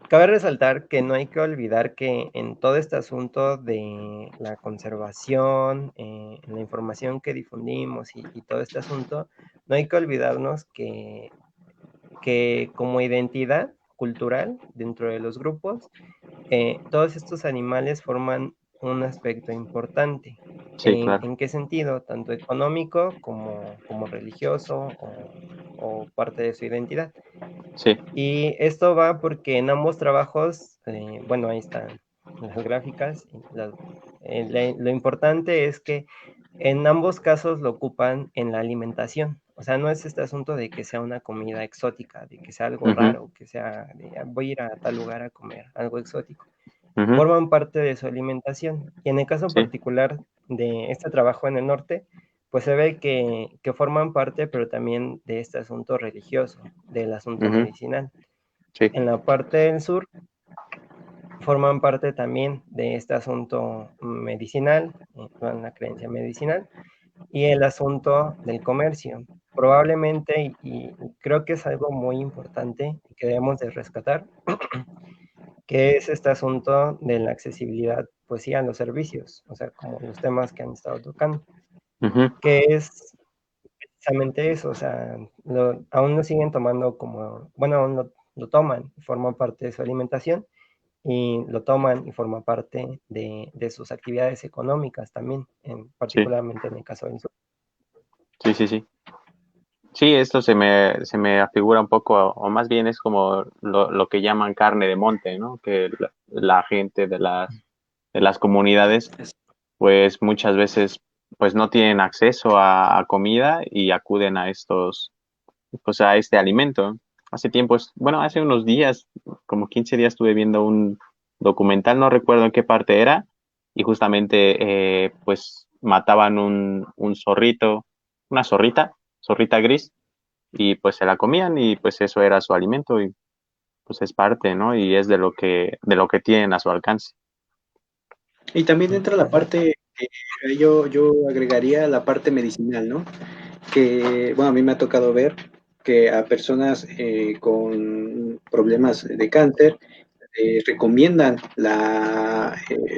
Cabe resaltar que no hay que olvidar que en todo este asunto de la conservación, en la información que difundimos y todo este asunto, no hay que olvidarnos que como identidad cultural dentro de los grupos, todos estos animales forman un aspecto importante. sí, claro. En qué sentido? Tanto económico como religioso o parte de su identidad. Sí, Y esto va porque en ambos trabajos, bueno, ahí están las gráficas. Lo importante es que en ambos casos lo ocupan en la alimentación. O sea, no es este asunto de que sea una comida exótica, de que sea algo ujú, raro, que sea de voy a ir a tal lugar a comer algo exótico. ujú, Forman parte de su alimentación. Y en el caso sí, particular de este trabajo en el norte, pues se ve que forman parte, pero también de este asunto religioso, del asunto Ujú. medicinal. Sí, En la parte del sur forman parte también de este asunto medicinal, en la creencia medicinal, y el asunto del comercio. Probablemente, y creo que es algo muy importante y que debemos de rescatar, que es este asunto de la accesibilidad, pues sí, a los servicios, o sea, como los temas que han estado tocando, ujú. que es precisamente eso, o sea, aún lo siguen tomando como, bueno, aún lo toman, forma parte de su alimentación y lo toman y forma parte de sus actividades económicas también, Sí, particularmente en el caso del sur. sí, sí, sí. Sí, esto se me afigura un poco, o más bien es como lo que llaman carne de monte, ¿no? Que la gente de las comunidades, pues muchas veces, pues no tienen acceso a comida y acuden a pues a este alimento. Hace tiempo, bueno, hace unos días, como 15 días, estuve viendo un documental, no recuerdo en qué parte era, y justamente, pues mataban un zorrito, una zorrita gris, y pues se la comían y pues eso era su alimento y pues es parte, ¿no? Y es de lo que tienen a su alcance. Y también entra la Así es. parte, yo agregaría la parte medicinal, ¿no? Que, bueno, a mí me ha tocado ver que a personas con problemas de cáncer recomiendan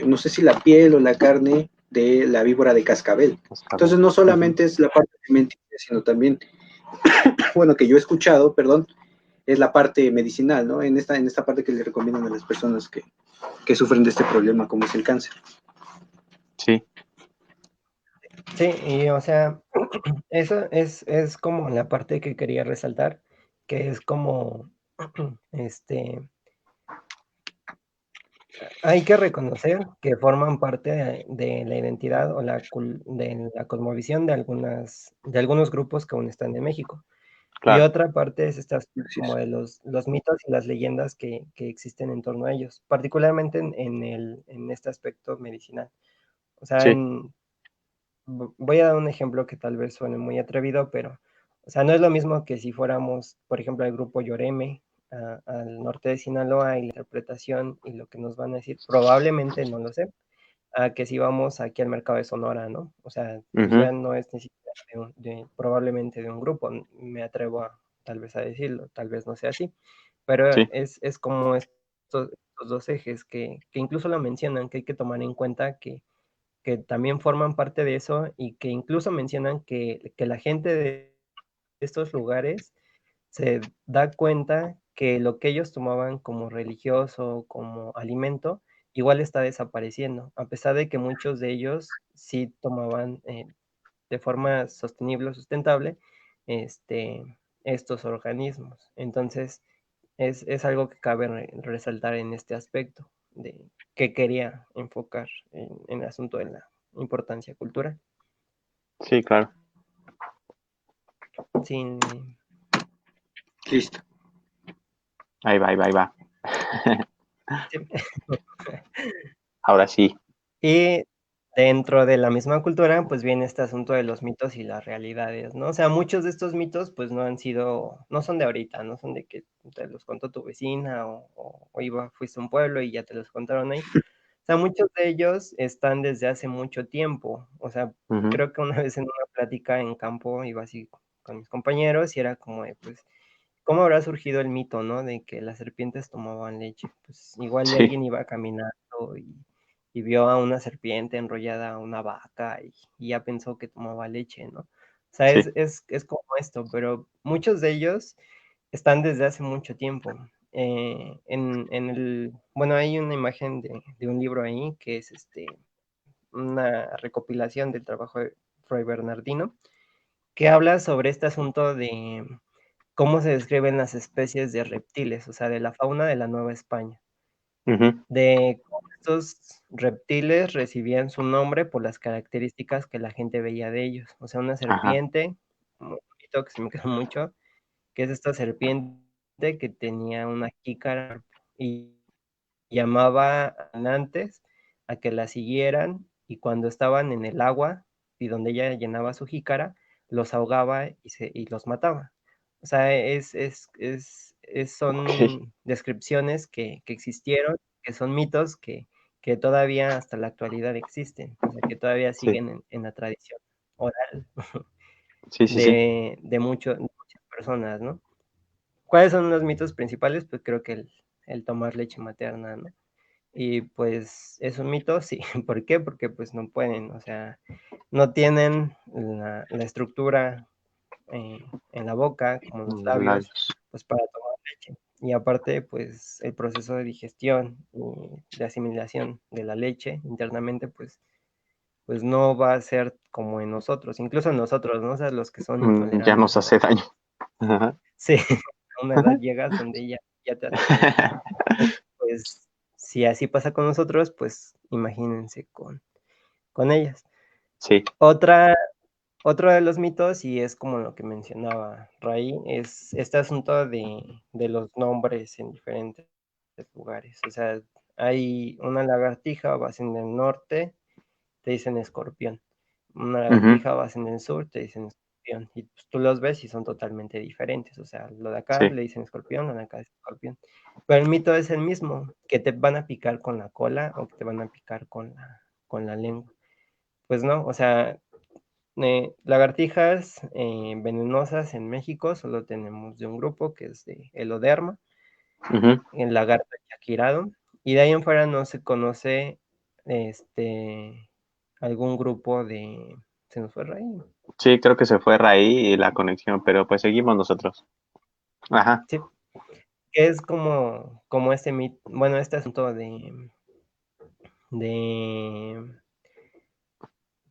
no sé si la piel o la carne de la víbora de cascabel. Cascabel. Entonces no Ujú. solamente es la parte alimenticia, sino también, bueno, que yo he escuchado, perdón, es la parte medicinal, ¿no? En esta parte que le recomiendan a las personas que sufren de este problema, como es el cáncer. Sí, Sí, y o sea, eso es como la parte que quería resaltar, que es como, este, hay que reconocer que forman parte de la identidad o de la cosmovisión de algunos grupos que aún están en México. Y claro. otra parte es esta Así como es. de los mitos y las leyendas que existen en torno a ellos, particularmente en este aspecto medicinal. O sea, Sí. voy a dar un ejemplo que tal vez suene muy atrevido, pero, o sea, no es lo mismo que si fuéramos, por ejemplo, al grupo Lloreme, al norte de Sinaloa, y la interpretación y lo que nos van a decir, probablemente no lo sé, a que si vamos aquí al mercado de Sonora, ¿no? O sea, pues Ujú. ya no es ni siquiera probablemente de un grupo, me atrevo tal vez a decirlo, tal vez no sea así, pero Sí, es como estos dos ejes que incluso lo mencionan, que hay que tomar en cuenta que también forman parte de eso y que incluso mencionan que la gente de estos lugares se da cuenta que lo que ellos tomaban como religioso, como alimento, igual está desapareciendo, a pesar de que muchos de ellos sí tomaban de forma sostenible o sustentable este, estos organismos. Entonces, es algo que cabe resaltar en este aspecto de que quería enfocar en el asunto de la importancia cultural. sí, claro. Sin, Listo. Ahí va, ahí va, ahí va. sí. Ahora sí. Y dentro de la misma cultura, pues viene este asunto de los mitos y las realidades, ¿no? O sea, muchos de estos mitos, pues no han sido, no son de ahorita, no son de que te los contó tu vecina fuiste a un pueblo y ya te los contaron ahí. O sea, muchos de ellos están desde hace mucho tiempo. O sea, Ujú. creo que una vez en una plática en campo iba así con mis compañeros y era como de, pues, ¿cómo habrá surgido el mito, no? De que las serpientes tomaban leche. Pues igual y Sí, alguien iba caminando y vio a una serpiente enrollada a una vaca y ya pensó que tomaba leche, ¿no? O sea, sí. es como esto, pero muchos de ellos están desde hace mucho tiempo. Bueno, hay una imagen de un libro ahí que es una recopilación del trabajo de Fray Bernardino, que habla sobre este asunto de cómo se describen las especies de reptiles, o sea, de la fauna de la Nueva España, Ujú. de cómo estos reptiles recibían su nombre por las características que la gente veía de ellos. O sea, una Ajá. serpiente, un bonito que se me quedó mucho, que es esta serpiente que tenía una jícara y llamaba antes a que la siguieran y cuando estaban en el agua y donde ella llenaba su jícara, los ahogaba y los mataba. O sea, Ok, son descripciones que existieron, que son mitos que todavía hasta la actualidad existen, o sea, que todavía sí, siguen en la tradición oral sí, sí, sí. de muchas personas, ¿no? ¿Cuáles son los mitos principales? Pues creo que el tomar leche materna, ¿no? Y pues es un mito, sí. ¿Por qué? Porque pues no pueden, o sea, no tienen la estructura en la boca como los Los labios, labios. pues para tomar leche. Y aparte, pues el proceso de digestión y de asimilación de la leche internamente, pues no va a ser como en nosotros, incluso en nosotros, ¿no? O sea, los que son Ya nos intolerantes hace daño. Ajá. sí, a una edad llegas donde ya te hace daño. Pues si así pasa con nosotros, pues imagínense con ellas. Sí. Otra, otro de los mitos, y es como lo que mencionaba Ray, es este asunto de los nombres en diferentes lugares. O sea, hay una lagartija, vas en el norte, te dicen escorpión. Una Ujú, lagartija, vas en el sur, te dicen escorpión. Y pues, tú los ves y son totalmente diferentes. O sea, lo de acá sí. le dicen escorpión, lo de acá es escorpión. Pero el mito es el mismo, que te van a picar con la cola o que te van a picar con la lengua. Pues no, o sea, lagartijas venenosas en México solo tenemos de un grupo que es de Eloderma, Ujú. el lagarto chaquirado, y de ahí en fuera no se conoce algún grupo de... Se nos fue Ray. Sí, creo que se fue Raí y la conexión, pero pues seguimos nosotros. Ajá. Sí, que es como este mito, bueno, este asunto de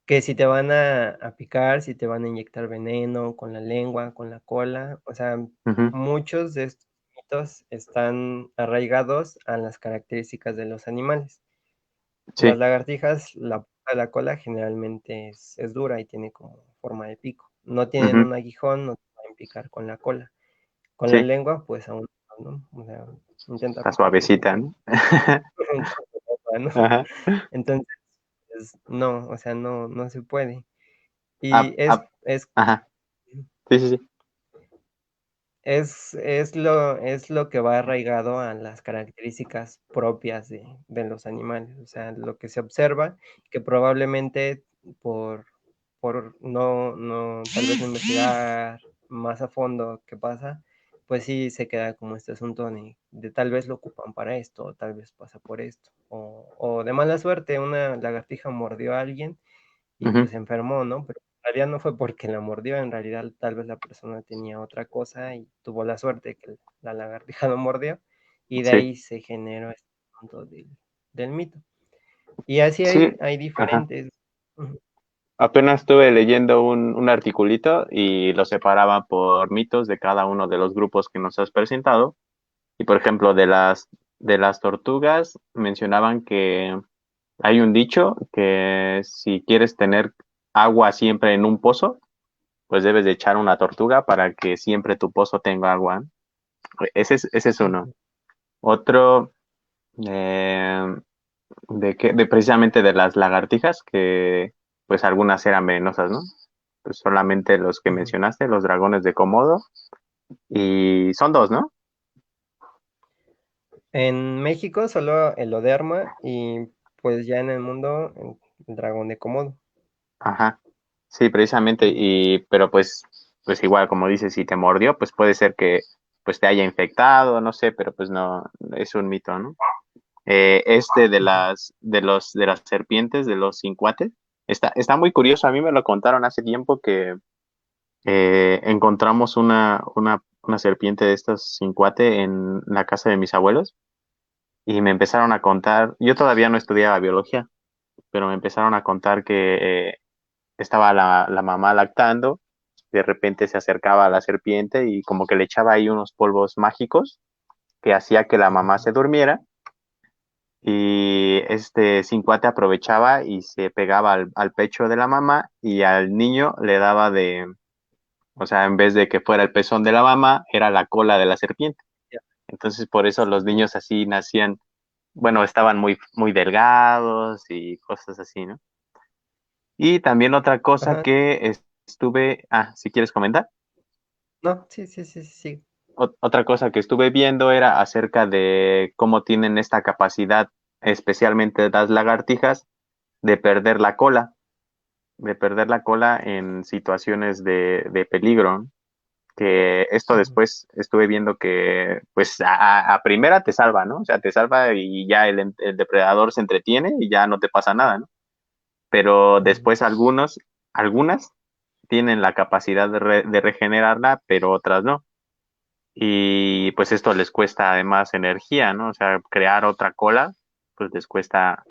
que si te van a picar, si te van a inyectar veneno con la lengua, con la cola, o sea, Ujú. muchos de estos mitos están arraigados a las características de los animales. Las Sí. lagartijas, la punta de la cola generalmente es dura y tiene como forma de pico. No tienen Ujú. un aguijón, no te pueden picar con la cola. Con la Sí. lengua, pues aún no, ¿no? O sea, intenta Está picarte suavecita, con ¿no? la lengua, ¿no? Ajá. Entonces, pues, no, o sea, no se puede. Ah, Y ah, ajá. Sí, sí, sí. es lo que va arraigado a las características propias de los animales, o sea, lo que se observa, que probablemente por, por tal vez no investigar más a fondo qué pasa, pues sí se queda como este asunto de tal vez lo ocupan para esto, o tal vez pasa por esto, o de mala suerte, una lagartija mordió a alguien y Ujú. pues se enfermó, ¿no? Pero en realidad no fue porque la mordió, en realidad tal vez la persona tenía otra cosa y tuvo la suerte que la lagartija lo mordió y de Sí. ahí se generó este punto del mito. Y así Sí. hay Ajá. diferentes. Ujú, Apenas estuve leyendo un articulito y lo separaba por mitos de cada uno de los grupos que nos has presentado. Y por ejemplo, de las tortugas mencionaban que hay un dicho que si quieres tener agua siempre en un pozo, pues debes de echar una tortuga para que siempre tu pozo tenga agua. Ese es uno. ujú. Otro, de precisamente de las lagartijas, que pues algunas eran venenosas, ¿no? Pues solamente los que Ujú. mencionaste, los dragones de Komodo, y son dos, ¿no? En México solo el Oderma y pues ya en el mundo el dragón de Komodo. Ajá. Sí, precisamente, Ujú. pero pues igual, como dices, si te mordió, pues puede ser que pues te haya infectado, no sé, pero pues no, es un mito, ¿no? Este Ujú. de las serpientes, de los cincuates, está muy curioso. A mí me lo contaron hace tiempo que encontramos una serpiente de estos cincuate en la casa de mis abuelos y me empezaron a contar, yo todavía no estudiaba biología, pero me empezaron a contar que estaba la mamá lactando, de repente se acercaba a la serpiente y como que le echaba ahí unos polvos mágicos que hacía que la mamá se durmiera y este cincuate aprovechaba y se pegaba al pecho de la mamá y al niño le daba o sea, en vez de que fuera el pezón de la mamá, era la cola de la serpiente. Ya. Entonces por eso los niños así nacían, bueno, estaban muy delgados y cosas así, ¿no? Y también otra cosa Ajá. que estuve, si quieres comentar. No, sí, sí, sí, sí, sí. Otra cosa que estuve viendo era acerca de cómo tienen esta capacidad, especialmente las lagartijas, de perder la cola, en situaciones de peligro, ¿no? Que esto Ujú. después estuve viendo que pues a primera te salva, ¿no? O sea, te salva y ya el depredador se entretiene y ya no te pasa nada, ¿no? Pero Ujú. después algunas tienen la capacidad de regenerarla, pero otras no. Y pues esto les cuesta además energía, ¿no? O sea, crear otra cola, pues les cuesta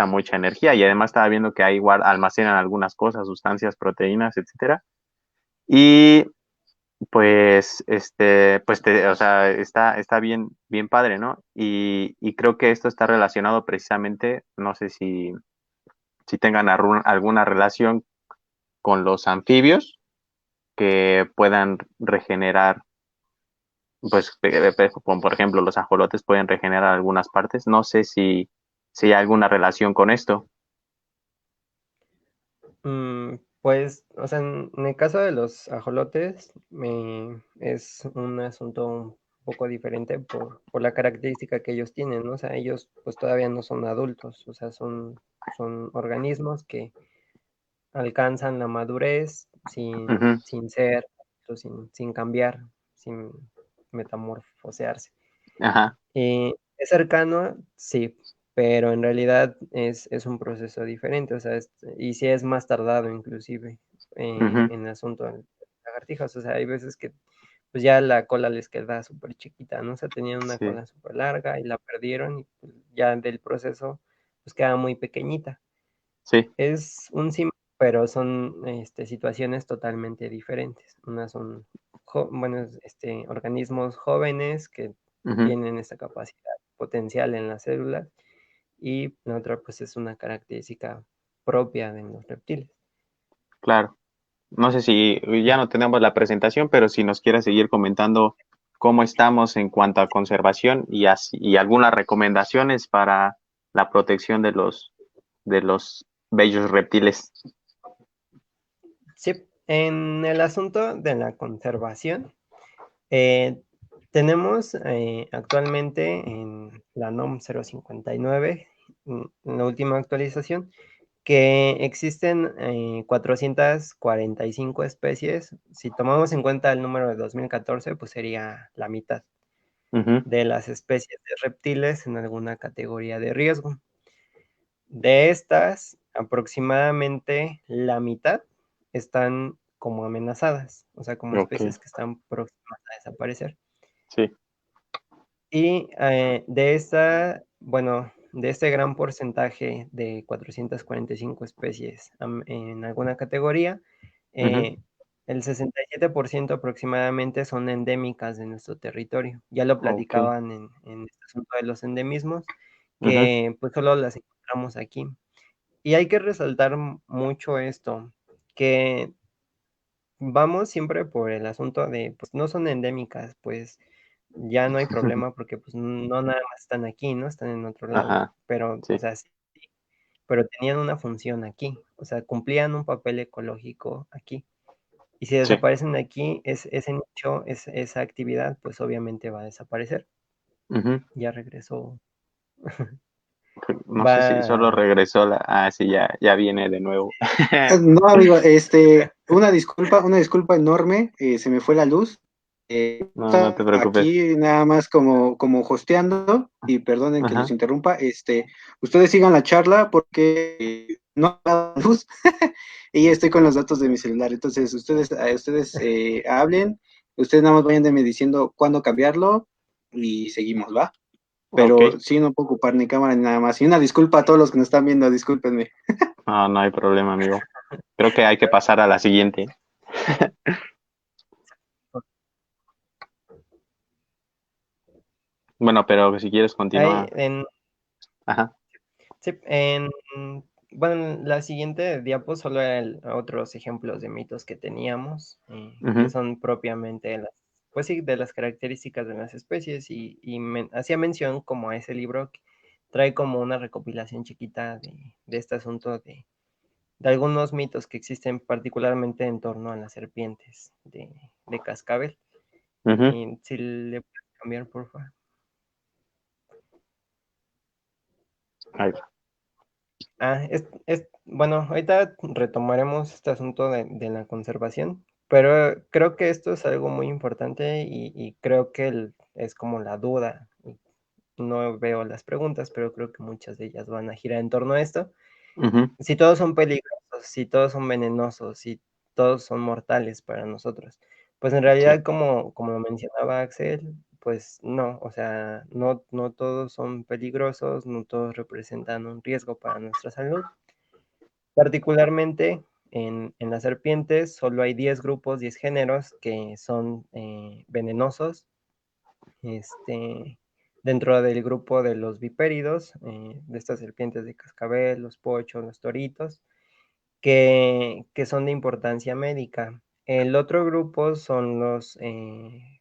mucha energía. Y además estaba viendo que ahí almacenan algunas cosas, sustancias, proteínas, etcétera. Y pues, o sea, está bien, bien padre, ¿no? Y creo que esto está relacionado precisamente, no sé si tengan alguna relación con los anfibios que puedan regenerar, pues, como por ejemplo, los ajolotes pueden regenerar algunas partes. No sé si hay alguna relación con esto. Pues, o sea, en el caso de los ajolotes, es un asunto un poco diferente por la característica que ellos tienen, ¿no? O sea, ellos pues todavía no son adultos, o sea, son organismos que alcanzan la madurez Ujú. sin ser, o sin cambiar, sin metamorfosearse. Ajá. Es cercano, sí, pero en realidad es un proceso diferente, o sea, y sí es más tardado inclusive Ujú. en el asunto de lagartijas, o sea, hay veces que pues ya la cola les queda súper chiquita, ¿no? O sea, tenían una Sí, cola súper larga y la perdieron y pues, ya del proceso pues queda muy pequeñita. sí. Es un símil, pero son situaciones totalmente diferentes. Unas son, bueno, organismos jóvenes que Ujú. tienen esta capacidad potencial en las células y la otra pues es una característica propia de los reptiles. Claro. No sé si ya no tenemos la presentación, pero si nos quieres seguir comentando cómo estamos en cuanto a conservación y algunas recomendaciones para la protección de los bellos reptiles. Sí, en el asunto de la conservación, eh, tenemos actualmente en la NOM 059, en la última actualización, que existen 445 especies. Si tomamos en cuenta el número de 2014, pues sería la mitad Ujú. de las especies de reptiles en alguna categoría de riesgo. De estas, aproximadamente la mitad están como amenazadas, o sea, como Ok, especies que están próximas a desaparecer. sí. Y bueno, de este gran porcentaje de 445 especies en alguna categoría, Ujú. eh, el 67% aproximadamente son endémicas de nuestro territorio. Ya lo Ok. platicaban en este asunto de los endemismos, Ujú. que pues solo las encontramos aquí. Y hay que resaltar mucho esto, que vamos siempre por el asunto de, pues no son endémicas, pues ya no hay problema porque pues no nada más están aquí, ¿no? Están en otro lado, Ajá, pero, o sí, sea, sí, pero tenían una función aquí, o sea, cumplían un papel ecológico aquí. Y si sí. desaparecen de aquí, ese nicho, esa actividad, pues obviamente va a desaparecer. Ujú. Ya regresó. No sé si solo Va. regresó sí, ya viene de nuevo. No, amigo, una disculpa enorme, se me fue la luz. No, no te Está preocupes. aquí nada más como hosteando y perdonen que los Ajá. interrumpa. Ustedes sigan la charla porque no hay luz y estoy con los datos de mi celular. Entonces, ustedes hablen, ustedes nada más vayan de me diciendo cuándo cambiarlo y seguimos, ¿va? Ok. Pero sí, no puedo ocupar ni cámara ni nada más. Y una disculpa a todos los que nos están viendo, discúlpenme. No, no hay problema, amigo. Creo que hay que pasar a la siguiente. Bueno, pero si quieres Hay continúa. en, Ajá. sí, bueno, en la siguiente diapo solo eran otros ejemplos de mitos que teníamos, que Ujú. son propiamente pues sí, de las características de las especies y hacía mención como a ese libro que trae como una recopilación chiquita de este asunto algunos mitos que existen particularmente en torno a las serpientes de cascabel. Y si le puedes cambiar, por favor. Ahí. Bueno, ahorita retomaremos este asunto de la conservación, pero creo que esto es algo muy importante y creo que es como la duda. No veo las preguntas, pero creo que muchas de ellas van a girar en torno a esto. Si todos son peligrosos, si todos son venenosos, si todos son mortales para nosotros, pues en realidad, Sí. como lo mencionaba Axel, pues no, o sea, no todos son peligrosos, no todos representan un riesgo para nuestra salud. Particularmente en las serpientes solo hay 10 grupos, 10 géneros que son venenosos. Dentro del grupo de los vipéridos, de estas serpientes de cascabel, los pochos, los toritos, que son de importancia médica. El otro grupo son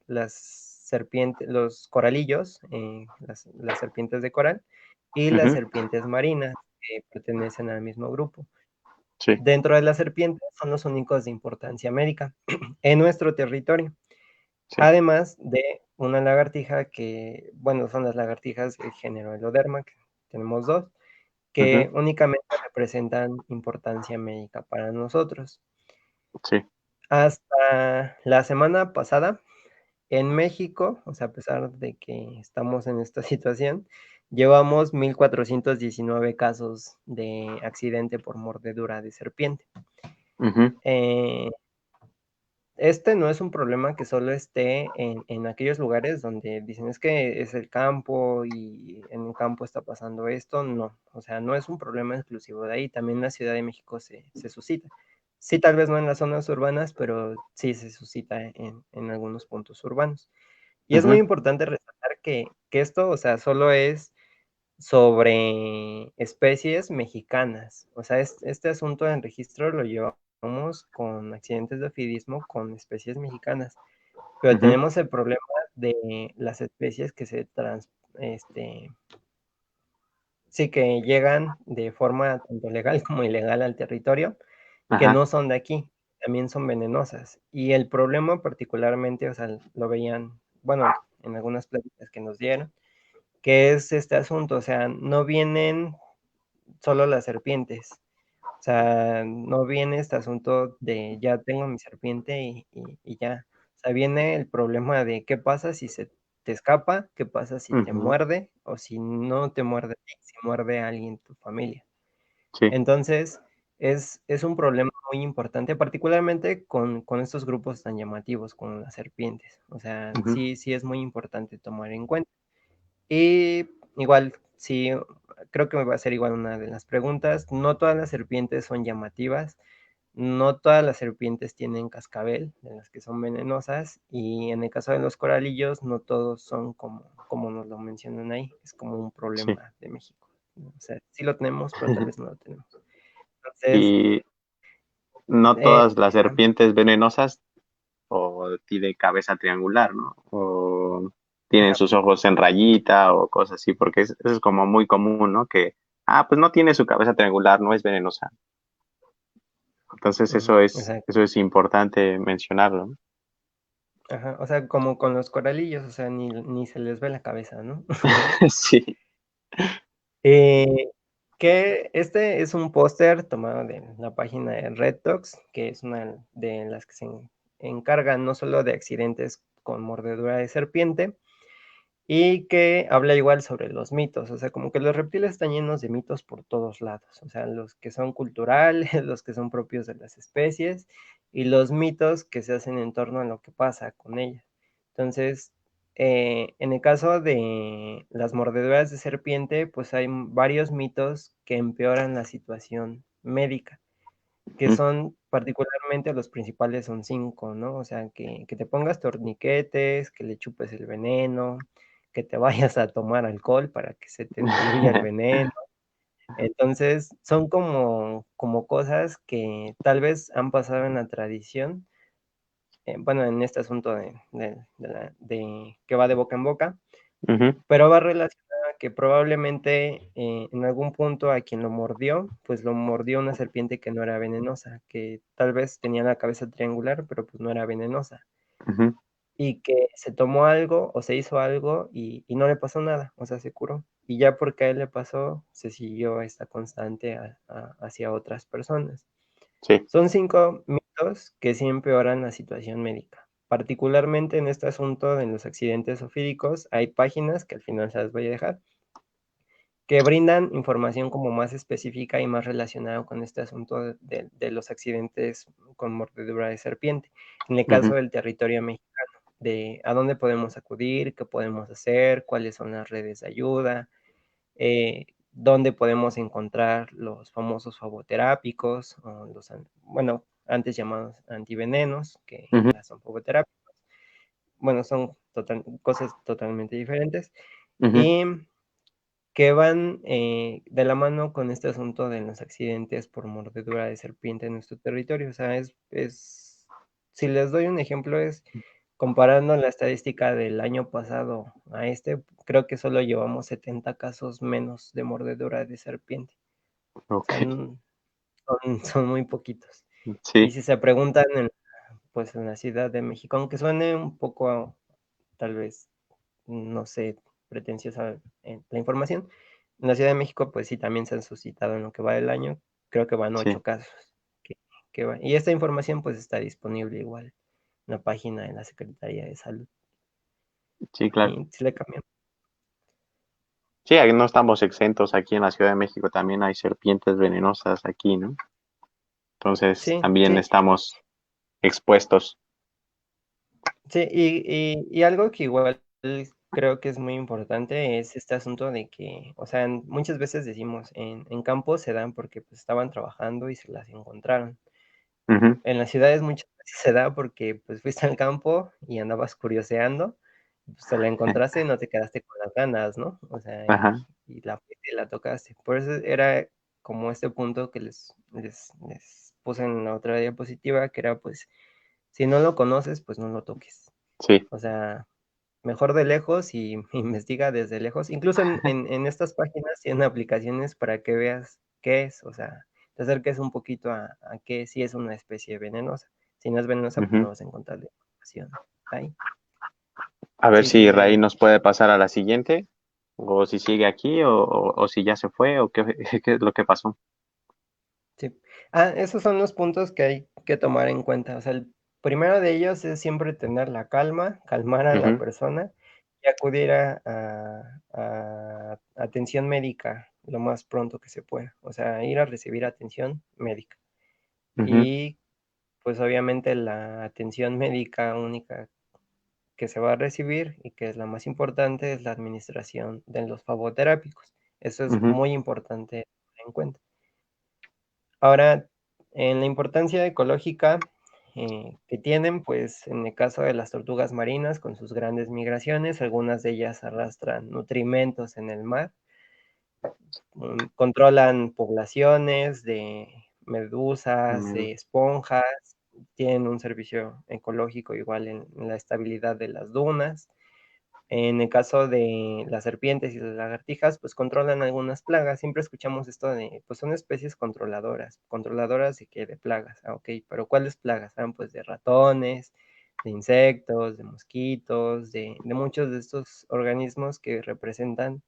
las serpientes, los coralillos, las serpientes de coral, y las serpientes marinas, que pertenecen al mismo grupo. Sí. Dentro de las serpientes son los únicos de importancia médica en nuestro territorio. Sí. Además de una lagartija que, bueno, son las lagartijas del género Heloderma, que tenemos 2, que únicamente representan importancia médica para nosotros. Sí. Hasta la semana pasada, en México, o sea, a pesar de que estamos en esta situación, llevamos 1,419 casos de accidente por mordedura de serpiente. Este no es un problema que solo esté en aquellos lugares donde dicen es que es el campo y en el campo está pasando esto. No, o sea, no es un problema exclusivo de ahí. También en la Ciudad de México se suscita. Sí, tal vez no en las zonas urbanas, pero sí se suscita en algunos puntos urbanos. Y es muy importante resaltar que esto, o sea, solo es sobre especies mexicanas. O sea, este asunto en registro lo llevamos con accidentes de ofidismo con especies mexicanas, pero tenemos el problema de las especies que sí, que llegan de forma tanto legal como ilegal al territorio, que Ajá. no son de aquí, también son venenosas. Y el problema particularmente, o sea, lo veían, bueno, en algunas pláticas que nos dieron, que es este asunto, o sea, no vienen solo las serpientes. O sea, no viene este asunto de ya tengo mi serpiente y ya. O sea, viene el problema de qué pasa si se te escapa, qué pasa si te muerde o si no te muerde, si muerde a alguien en tu familia. Sí. Entonces, es un problema muy importante, particularmente con estos grupos tan llamativos como las serpientes. O sea, sí es muy importante tomar en cuenta. Y igual, sí, creo que me va a ser igual una de las preguntas. No todas las serpientes son llamativas, no todas las serpientes tienen cascabel, de las que son venenosas, y en el caso de los coralillos, no todos son como nos lo mencionan ahí, es como un Sí. problema de México. O sea, sí lo tenemos, pero tal vez no lo tenemos. Entonces, Y no eh, todas las serpientes venenosas o tienen cabeza triangular, ¿no? O tienen sus ojos en rayita o cosas así, porque eso es como muy común, ¿no? Que, pues no tiene su cabeza triangular, no es venenosa. Entonces exacto. eso es importante mencionarlo, ¿no? Ajá, o sea, como con los coralillos, o sea, ni se les ve la cabeza, ¿no? Sí. Que este es un póster tomado de la página de Red Dogs, que es una de las que se encargan no solo de accidentes con mordedura de serpiente, y que habla igual sobre los mitos, o sea, como que los reptiles están llenos de mitos por todos lados, o sea, los que son culturales, los que son propios de las especies, y los mitos que se hacen en torno a lo que pasa con ellas. Entonces, en el caso de las mordeduras de serpiente, pues hay varios mitos que empeoran la situación médica, que son particularmente los principales son 5, ¿no? O sea, que te pongas torniquetes, que le chupes el veneno, que te vayas a tomar alcohol para que se te diluya el veneno. Entonces, son como cosas que tal vez han pasado en la tradición, bueno, en este asunto de que va de boca en boca, Ujú. pero va relacionada que probablemente en algún punto a quien lo mordió, pues lo mordió una serpiente que no era venenosa, que tal vez tenía la cabeza triangular, pero pues no era venenosa. Ujú. Y que se tomó algo o se hizo algo y no le pasó nada, o sea, se curó. Y ya porque a él le pasó, se siguió esta constante hacia otras personas. Sí. Son 5 mitos que sí empeoran la situación médica. Particularmente en este asunto de los accidentes ofídicos, hay páginas, que al final se las voy a dejar, que brindan información como más específica y más relacionada con este asunto de los accidentes con mordedura de serpiente. En el caso Ujú. del territorio mexicano, de a dónde podemos acudir, qué podemos hacer, cuáles son las redes de ayuda, dónde podemos encontrar los famosos fagoterápicos, o bueno, antes llamados antivenenos, que Ujú. ahora son fagoterápicos. Bueno, son cosas totalmente diferentes. Ujú. Y que van de la mano con este asunto de los accidentes por mordedura de serpiente en nuestro territorio. O sea, si les doy un ejemplo, es comparando la estadística del año pasado a este, creo que solo llevamos 70 casos menos de mordedura de serpiente. O sea, Ok. son muy poquitos. Y Sí. si se preguntan pues en la Ciudad de México, aunque suene un poco, tal vez, no sé, pretenciosa la información, en la Ciudad de México, pues sí, también se han suscitado en lo que va del año, creo que van Sí. 8 casos. Que, y esta información pues está disponible igual en la página de la Secretaría de Salud. Sí, claro. Y si le cambiamos. Sí, aquí no estamos exentos. Aquí en la Ciudad de México también hay serpientes venenosas aquí, ¿no? Entonces Sí, también sí, estamos expuestos. sí, y algo que igual creo que es muy importante es este asunto de que, o sea, muchas veces decimos, en campo se dan porque pues estaban trabajando y se las encontraron. Ujú. En las ciudades muchas veces se da porque, pues, fuiste al campo y andabas curioseando, pues, te la encontraste y no te quedaste con las ganas, ¿no? O sea, Ajá. y la fuiste y la tocaste. Por eso era como este punto que les puse en la otra diapositiva, que era, pues, si no lo conoces, pues, no lo toques. Sí. O sea, mejor de lejos y investiga desde lejos. Incluso en estas páginas tienen aplicaciones para que veas qué es, o sea, te acerques un poquito a que sí es una especie venenosa. Si no es venenosa, pues no Ujú. vas a encontrar la información ahí. A ver Sí, si sí, Raí nos puede pasar a la siguiente, o si sigue aquí, o si ya se fue, o qué, qué es lo que pasó. sí. Esos son los puntos que hay que tomar en cuenta. O sea, el primero de ellos es siempre tener la calma, calmar a la Ujú. persona y acudir a atención médica lo más pronto que se pueda. O sea, ir a recibir atención médica. Ujú. Y pues obviamente la atención médica única que se va a recibir y que es la más importante es la administración de los fagoterápicos. Eso es Ujú. muy importante tener en cuenta. Ahora, en la importancia ecológica que tienen, pues en el caso de las tortugas marinas, con sus grandes migraciones, algunas de ellas arrastran nutrimentos en el mar, controlan poblaciones de medusas, Mm. de esponjas, tienen un servicio ecológico igual en la estabilidad de las dunas. En el caso de las serpientes y las lagartijas, pues controlan algunas plagas. Siempre escuchamos esto de, pues son especies controladoras. ¿Controladoras de qué? De plagas. Ok, pero ¿cuáles plagas? Pues de ratones, de insectos, de mosquitos, de muchos de estos organismos que representan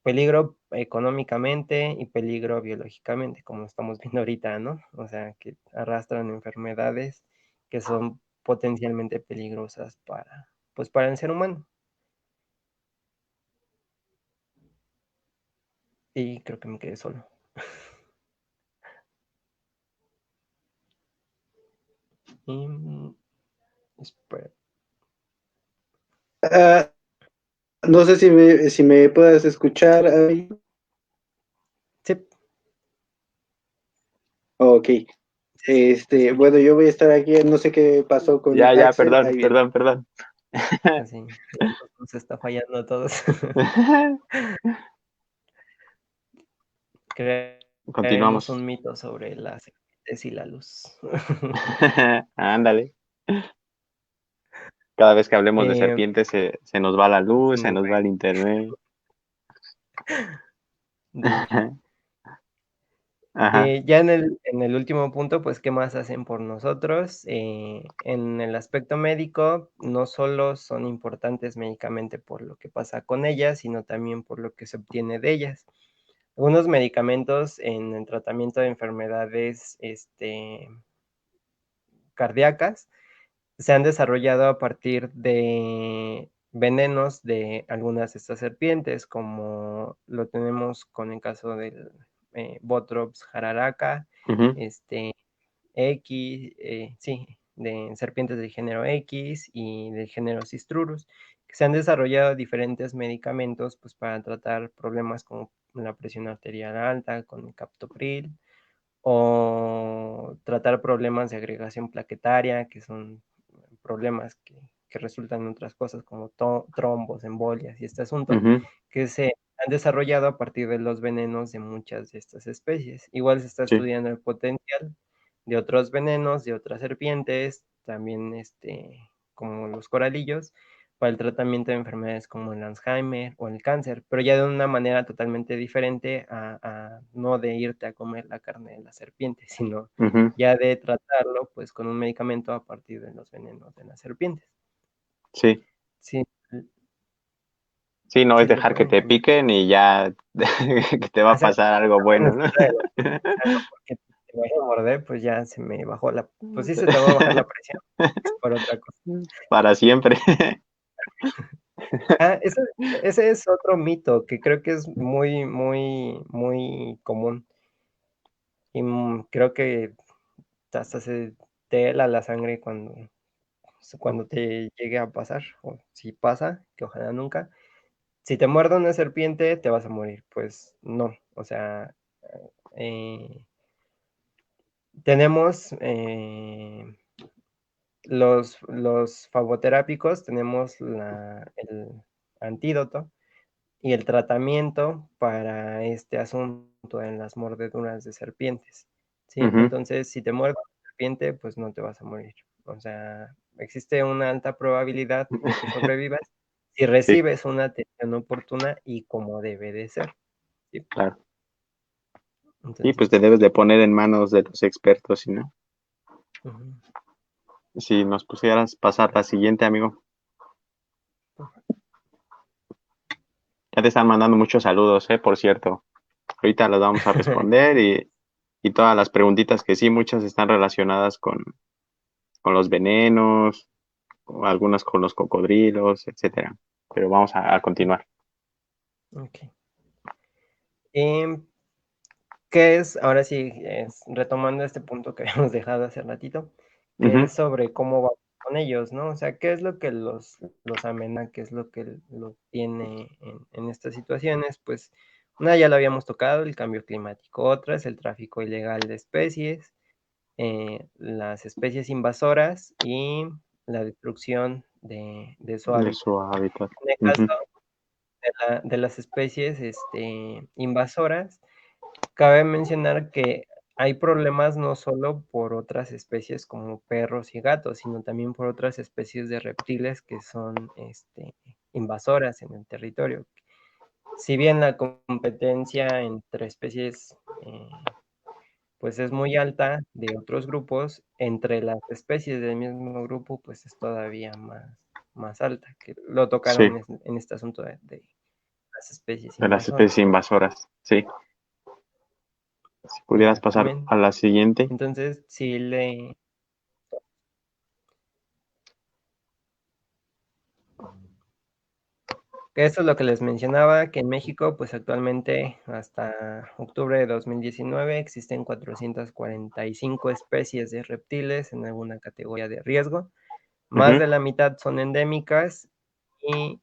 peligro económicamente y peligro biológicamente, como estamos viendo ahorita, ¿no? O sea, que arrastran enfermedades que son potencialmente peligrosas pues para el ser humano. Y creo que me quedé solo. Y, espera. Ah, no sé si me puedes escuchar. Sí, Ok. sí, sí, te escucho. Bueno, yo voy a estar aquí. No sé qué pasó con Ya, ya, Axel. perdón, Ahí viene. perdón, perdón. Así, nos está fallando a todos. Crearemos Continuamos. un mito sobre las serpientes y la luz. Ándale. Cada vez que hablemos de Eh, serpientes se nos va la luz, se muy nos va el internet. De hecho. Ajá. Ya en el último punto, pues, ¿qué más hacen por nosotros? En el aspecto médico, no solo son importantes médicamente por lo que pasa con ellas, sino también por lo que se obtiene de ellas. Algunos medicamentos en el tratamiento de enfermedades, cardíacas, se han desarrollado a partir de venenos de algunas de estas serpientes, como lo tenemos con el caso del, Botrops jararaca, Ujú, este, X, sí, de serpientes del género X y del género Cistrurus, que se han desarrollado diferentes medicamentos, pues, para tratar problemas como la presión arterial alta con el captopril, o tratar problemas de agregación plaquetaria, que son problemas que resultan en otras cosas como trombos, embolias y este asunto, ujú, que se han desarrollado a partir de los venenos de muchas de estas especies. Igual se está sí. estudiando el potencial de otros venenos, de otras serpientes, también como los coralillos, para el tratamiento de enfermedades como el Alzheimer o el cáncer, pero ya de una manera totalmente diferente a no de irte a comer la carne de la serpiente, sino Ujú, ya de tratarlo pues con un medicamento a partir de los venenos de las serpientes. sí. Sí, Sí, no sí es es lo dejar que que te me piquen y ya que te va a exacto, pasar algo no bueno, ¿no? necesidad de lo porque te vaya a morder, pues ya se me bajó pues sí se te va a bajar la presión, es por otra cosa. Para siempre. Ese es otro mito que creo que es muy, muy, muy común y, creo que hasta se te hela la sangre cuando te llegue a pasar, o si pasa, que ojalá nunca. Si te muerde una serpiente, te vas a morir. Pues no, o sea, eh, tenemos los fagoterápicos, tenemos el antídoto y el tratamiento para este asunto en las mordeduras de serpientes, ¿sí? Ujú, Entonces, si te muerde una serpiente, pues no te vas a morir. O sea, existe una alta probabilidad de que sobrevivas si sí, recibes una atención oportuna y como debe de ser, ¿sí? claro. Y pues te Entonces, debes de poner en manos de los expertos, ¿sí, no? ujú. Si nos pusieras pasar la siguiente, amigo. Ya te están mandando muchos saludos, por cierto. Ahorita las vamos a responder y todas las preguntitas que sí, muchas están relacionadas con los venenos, o algunas con los cocodrilos, etcétera. Pero vamos a continuar. Ok. Em, ¿Qué es? Ahora sí, retomando este punto que habíamos dejado hace ratito, que Ujú, es sobre cómo vamos con ellos, ¿no? O sea, ¿qué es lo que los amena? ¿Qué es lo que los tiene en estas situaciones? Pues una ya lo habíamos tocado, el cambio climático. Otra es el tráfico ilegal de especies, las especies invasoras y la destrucción de su de hábitat. su hábitat. En el caso Ujú, de las especies invasoras, cabe mencionar que hay problemas no solo por otras especies como perros y gatos, sino también por otras especies de reptiles que son, invasoras en el territorio. Si bien la competencia entre especies, pues es muy alta de otros grupos, entre las especies del mismo grupo, pues es todavía más alta, que lo sí, tocaron en este asunto de las especies de las invasoras. especies invasoras. Sí. Si pudieras pasar Exactamente. a la siguiente. Entonces, sí que esto es lo que les mencionaba, que en México, pues actualmente hasta octubre de 2019 existen 445 especies de reptiles en alguna categoría de riesgo. Más Ujú, de la mitad son endémicas y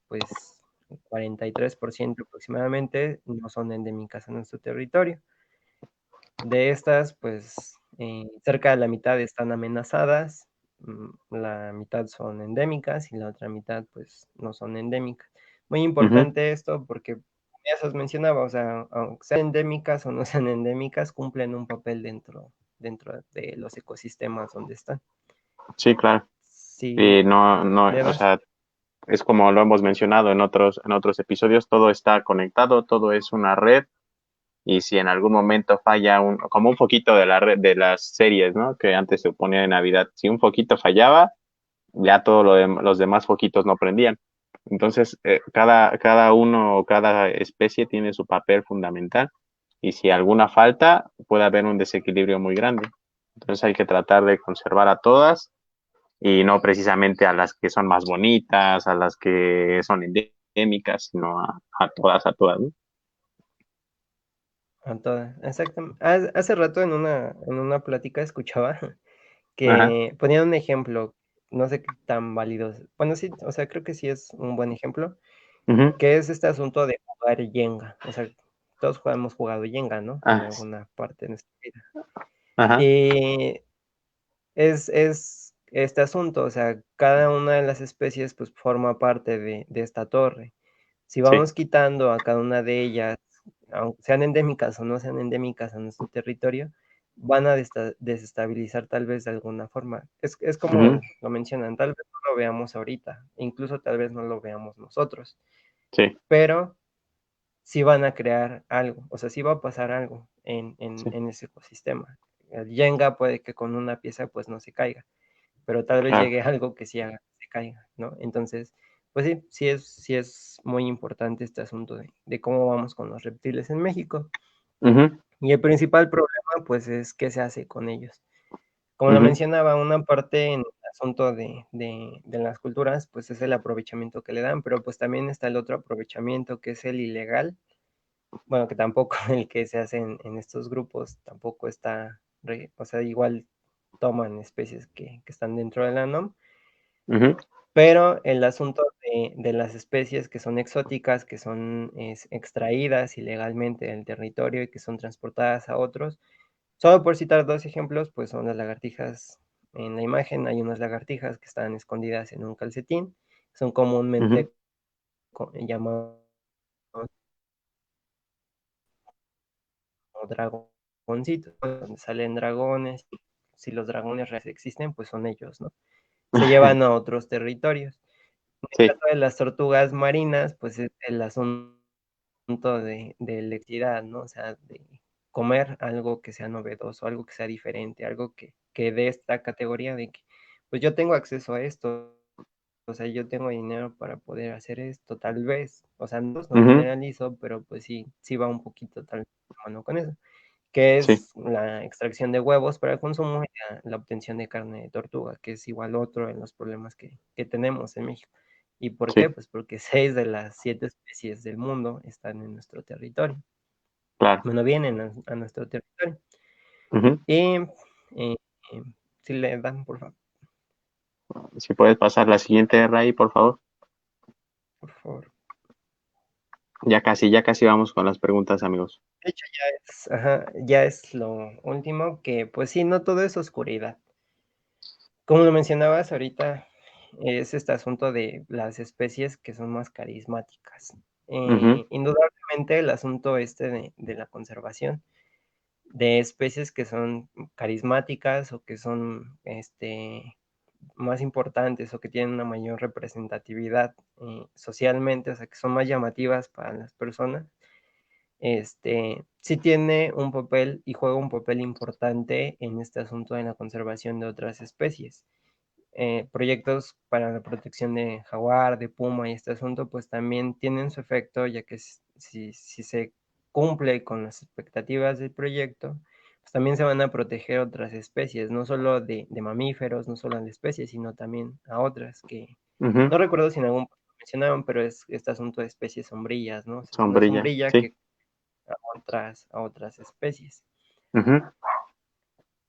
pues 43% aproximadamente no son endémicas en nuestro territorio. De estas, pues cerca de la mitad están amenazadas, la mitad son endémicas y la otra mitad pues no son endémicas. Muy ujú, importante esto porque ya se os mencionaba, o sea, aunque sean endémicas o no sean endémicas, cumplen un papel dentro de los ecosistemas donde están. sí, claro. Si Y no, no, le o das, sea, es como lo hemos mencionado en otros episodios, todo está conectado, todo es una red. Y si en algún momento falla como un foquito de la red de las series, ¿no? Que antes se ponía de Navidad, si un foquito fallaba, ya todos los demás foquitos no prendían. Entonces, cada uno o cada especie tiene su papel fundamental y si alguna falta, puede haber un desequilibrio muy grande. Entonces hay que tratar de conservar a todas y no precisamente a las que son más bonitas, a las que son endémicas, sino a todas, ¿no? A todas, exactamente. Hace rato en una plática escuchaba Ajá. que ponían un ejemplo, no sé qué tan válido es. Bueno, sí, o sea, creo que sí es un buen ejemplo, Ujú. que es este asunto de jugar Jenga. O sea, todos hemos jugado Jenga, ¿no? En Ah, alguna parte de nuestra vida. ajá. Y es este asunto, o sea, cada una de las especies, pues, forma parte de esta torre. Si Sí. vamos quitando a cada una de ellas, aunque sean endémicas o no sean endémicas a nuestro territorio, van a desestabilizar tal vez de alguna forma. Es Ujú. como lo mencionan, tal vez no lo veamos ahorita, incluso tal vez no lo veamos nosotros, Sí. pero sí van a crear algo, o sea, sí va a pasar algo Sí. en ese ecosistema. El Jenga puede que con una pieza pues no se caiga, pero tal vez Claro. llegue algo que sí haga que se caiga, ¿no? Entonces, pues sí, sí es muy importante este asunto de cómo vamos con los reptiles en México. Ujú. Y el principal problema, pues, es qué se hace con ellos. Como lo Ujú. mencionaba, una parte en el asunto de las culturas, pues es el aprovechamiento que le dan, pero pues también está el otro aprovechamiento que es el ilegal, bueno, que tampoco el que se hace en estos grupos tampoco está, o sea, igual toman especies que están dentro de la NOM, Ujú. pero el asunto de las especies que son exóticas, que son extraídas ilegalmente del territorio y que son transportadas a otros, solo por citar dos ejemplos, pues son las lagartijas. En la imagen hay unas lagartijas que están escondidas en un calcetín, son Ujú. comúnmente llamados dragoncitos, donde salen dragones. Si los dragones reales existen, pues son ellos, ¿no? Se llevan a otros territorios. En el Sí. caso de las tortugas marinas, pues es el asunto de la equidad, ¿no? O sea, de comer algo que sea novedoso, algo que sea diferente, algo que dé esta categoría de que, pues yo tengo acceso a esto, o sea, yo tengo dinero para poder hacer esto, tal vez, o sea, no Ujú. generalizo, pero pues sí, sí va un poquito tal vez de la mano con eso, que Sí. es la extracción de huevos para el consumo y la obtención de carne de tortuga, que es igual otro de los problemas que tenemos en México. ¿Y por qué? Sí. Pues porque 6 de las 7 especies del mundo están en nuestro territorio. Claro. Bueno, vienen a nuestro territorio. Ujú. Y eh, si le dan, por favor, Si puedes pasar la siguiente, Ray, por favor. por favor. Ya casi vamos con las preguntas, amigos. De hecho, ya es lo último que, pues sí, no todo es oscuridad. Como lo mencionabas ahorita, es este asunto de las especies que son más carismáticas. Ujú. Indudablemente el asunto este de la conservación de especies que son carismáticas o que son más importantes o que tienen una mayor representatividad socialmente, o sea, que son más llamativas para las personas, sí tiene un papel y juega un papel importante en este asunto de la conservación de otras especies. Proyectos para la protección de jaguar, de puma y este asunto, pues también tienen su efecto, ya que si se cumple con las expectativas del proyecto, pues también se van a proteger otras especies, no solo de mamíferos, no solo de especies, sino también a otras que Ujú. no recuerdo si en algún punto mencionaban, pero es este asunto de especies sombrillas, ¿no? O sea, es una Sombrilla. sombrilla Sí. que a otras especies. Ujú.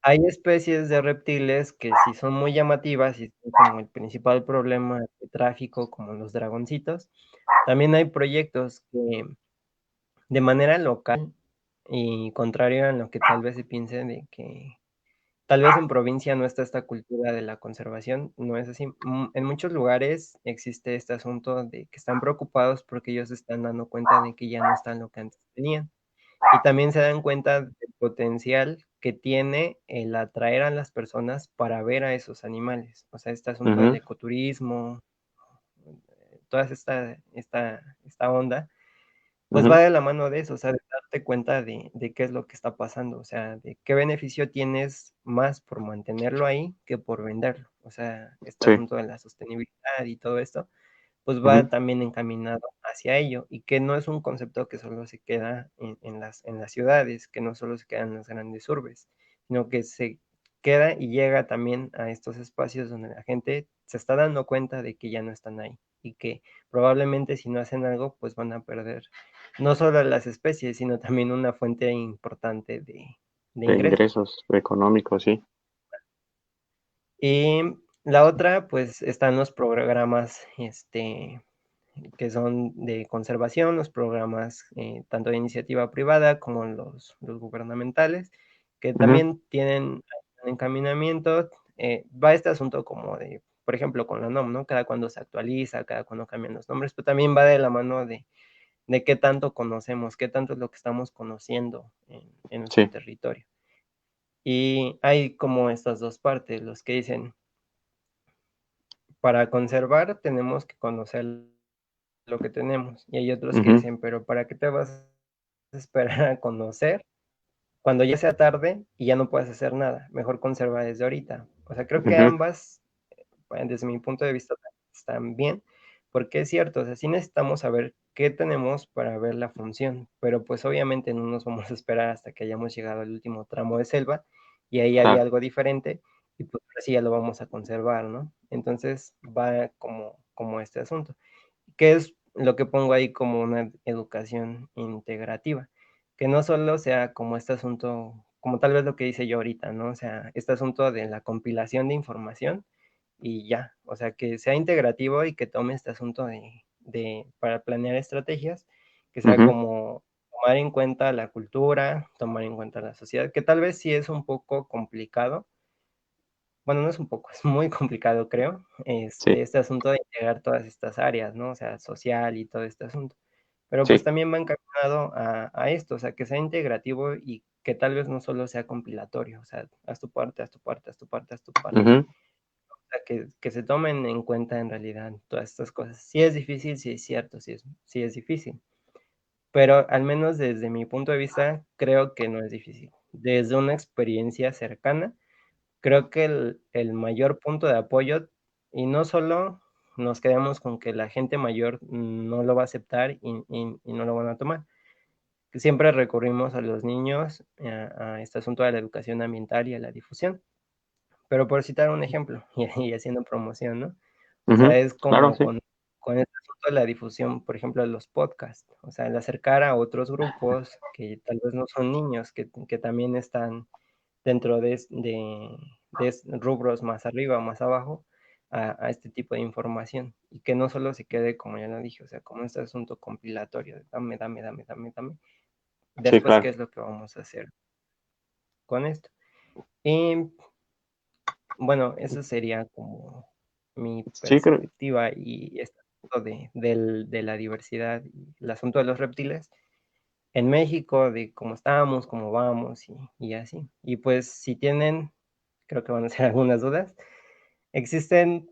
Hay especies de reptiles que sí son muy llamativas y son como el principal problema de tráfico, como los dragoncitos. También hay proyectos que de manera local y contrario a lo que tal vez se piense de que tal vez en provincia no está esta cultura de la conservación, no es así. En muchos lugares existe este asunto de que están preocupados porque ellos se están dando cuenta de que ya no están lo que antes tenían. Y también se dan cuenta del potencial que tiene el atraer a las personas para ver a esos animales. O sea, este asunto del Ujú. ecoturismo, toda esta onda, pues va de la mano de eso, o sea, de darte cuenta de qué es lo que está pasando, o sea, de qué beneficio tienes más por mantenerlo ahí que por venderlo. O sea, este Sí. asunto de la sostenibilidad y todo esto, pues Ujú. va también encaminado hacia ello, y que no es un concepto que solo se queda en las ciudades, que no solo se queda en las grandes urbes, sino que se queda y llega también a estos espacios donde la gente se está dando cuenta de que ya no están ahí, y que probablemente si no hacen algo, pues van a perder no solo las especies, sino también una fuente importante de De ingresos. ingresos económicos, sí. Y la otra, pues están los programas que son de conservación, los programas tanto de iniciativa privada como los gubernamentales, que Ujú. también tienen un encaminamiento. Va este asunto como de, por ejemplo, con la NOM, ¿no? Cada cuando se actualiza, cada cuando cambian los nombres, pero también va de la mano de qué tanto conocemos, qué tanto es lo que estamos conociendo en nuestro Sí. territorio. Y hay como estas dos partes, los que dicen, para conservar tenemos que conocer lo que tenemos. Y hay otros que Ujú. dicen, pero ¿para qué te vas a esperar a conocer cuando ya sea tarde y ya no puedes hacer nada? Mejor conserva desde ahorita. O sea, creo que Ujú. ambas, desde mi punto de vista, están bien, porque es cierto, o sea, sí necesitamos saber qué tenemos para ver la función, pero pues obviamente no nos vamos a esperar hasta que hayamos llegado al último tramo de selva y ahí había Claro. algo diferente y pues ahora sí ya lo vamos a conservar, ¿no? Entonces va como este asunto, que es lo que pongo ahí como una educación integrativa, que no solo sea como este asunto, como tal vez lo que dice yo ahorita, ¿no? O sea, este asunto de la compilación de información y ya, o sea, que sea integrativo y que tome este asunto para planear estrategias, que sea Ujú. como tomar en cuenta la cultura, tomar en cuenta la sociedad, que tal vez sí es un poco complicado. Bueno, no es un poco, es muy complicado, creo, Sí. este asunto de integrar todas estas áreas, ¿no? O sea, social y todo este asunto. Pero pues Sí. también va encaminado a esto, o sea, que sea integrativo y que tal vez no solo sea compilatorio, o sea, haz tu parte, haz tu parte, haz tu parte, haz tu parte. Ujú. O sea, que se tomen en cuenta en realidad todas estas cosas. Sí es difícil, sí es cierto, sí es difícil, pero al menos desde mi punto de vista, creo que no es difícil. Desde una experiencia cercana, creo que el mayor punto de apoyo, y no solo nos quedamos con que la gente mayor no lo va a aceptar y no lo van a tomar, que siempre recurrimos a los niños, a este asunto de la educación ambiental y a la difusión. Pero por citar un ejemplo, y haciendo promoción, ¿no? O sea, Ujú. es Claro, como sí. con este asunto de la difusión, por ejemplo, de los podcasts, o sea, el acercar a otros grupos que tal vez no son niños, que también están dentro de rubros más arriba o más abajo, a este tipo de información, y que no solo se quede, como ya lo dije, o sea, como este asunto compilatorio, de dame, dame, dame, dame, dame, Sí, después, ¿qué claro. es lo que vamos a hacer con esto? Y bueno, eso sería como mi Sí, creo. perspectiva y este asunto de la diversidad y el asunto de los reptiles en México, de cómo estamos, cómo vamos y así. Y pues si tienen, creo que van a ser algunas dudas, existen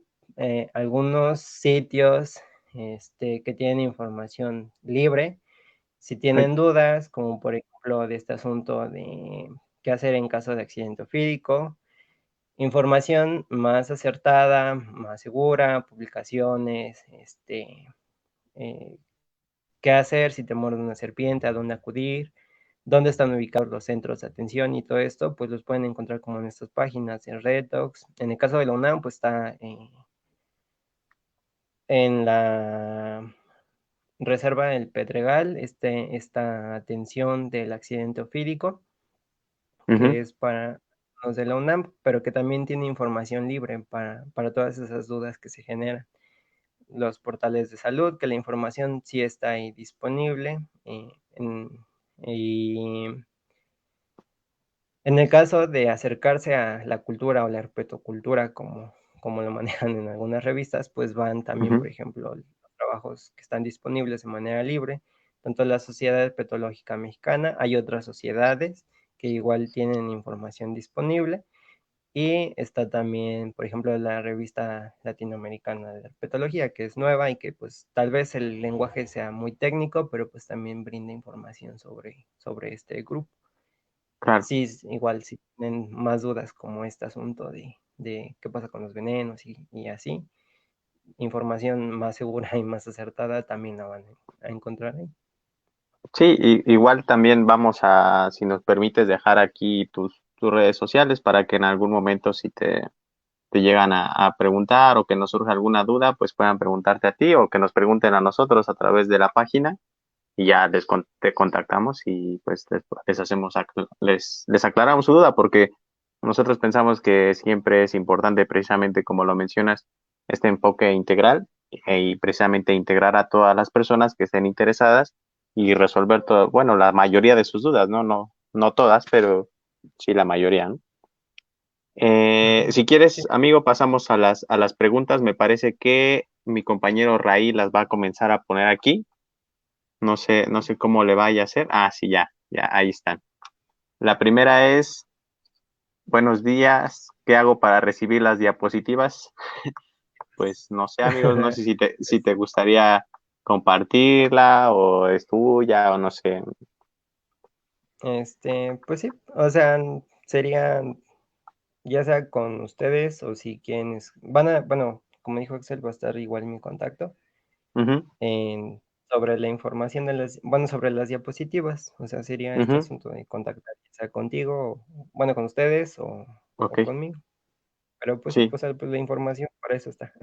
algunos sitios que tienen información libre. Si Ay. tienen dudas, como por ejemplo de este asunto de qué hacer en caso de accidente ofídico, información más acertada, más segura, publicaciones, eh, qué hacer si te muerde una serpiente, a dónde acudir, dónde están ubicados los centros de atención y todo esto, pues los pueden encontrar como en estas páginas, en Redox. En el caso de la UNAM, pues está en la Reserva del Pedregal, esta atención del accidente ofídico, Ujú. que es para los de la UNAM, pero que también tiene información libre para todas esas dudas que se generan. Los portales de salud, que la información sí está ahí disponible. Y en el caso de acercarse a la cultura o la herpetocultura, como lo manejan en algunas revistas, pues van también, Ujú. por ejemplo, los trabajos que están disponibles de manera libre, tanto la Sociedad Herpetológica Mexicana, hay otras sociedades que igual tienen información disponible, Y está también, por ejemplo, la revista latinoamericana de herpetología, que es nueva y que pues tal vez el lenguaje sea muy técnico, pero pues también brinda información sobre este grupo. Claro. Sí, igual si tienen más dudas como este asunto de qué pasa con los venenos y así, información más segura y más acertada también la van a encontrar ahí. Sí, igual también vamos a, si nos permites, dejar aquí tus redes sociales para que en algún momento si te llegan a preguntar o que nos surja alguna duda, pues puedan preguntarte a ti o que nos pregunten a nosotros a través de la página y ya te contactamos y pues les hacemos, les aclaramos su duda porque nosotros pensamos que siempre es importante precisamente como lo mencionas, este enfoque integral y precisamente integrar a todas las personas que estén interesadas y resolver todo, bueno, la mayoría de sus dudas, ¿no? No todas, pero sí la mayoría, ¿no? Ujú. Si Sí. quieres, amigo, pasamos a las preguntas. Me parece que mi compañero Raí las va a comenzar a poner aquí. No sé cómo le vaya a hacer. Ah, sí, ya, ahí están. La primera es, buenos días, ¿qué hago para recibir las diapositivas? Pues no sé, amigos, no sé si te gustaría compartirla o es tuya o no sé. Pues sí, o sea, sería ya sea con ustedes o si quieren, bueno, como dijo Axel, va a estar igual mi contacto Ujú, en, sobre la información bueno, sobre las diapositivas, o sea, sería este ujú, asunto de contactar, ya sea contigo, bueno, con ustedes ok, o conmigo. Pero pues sí, sí, pues, pues la información para eso está.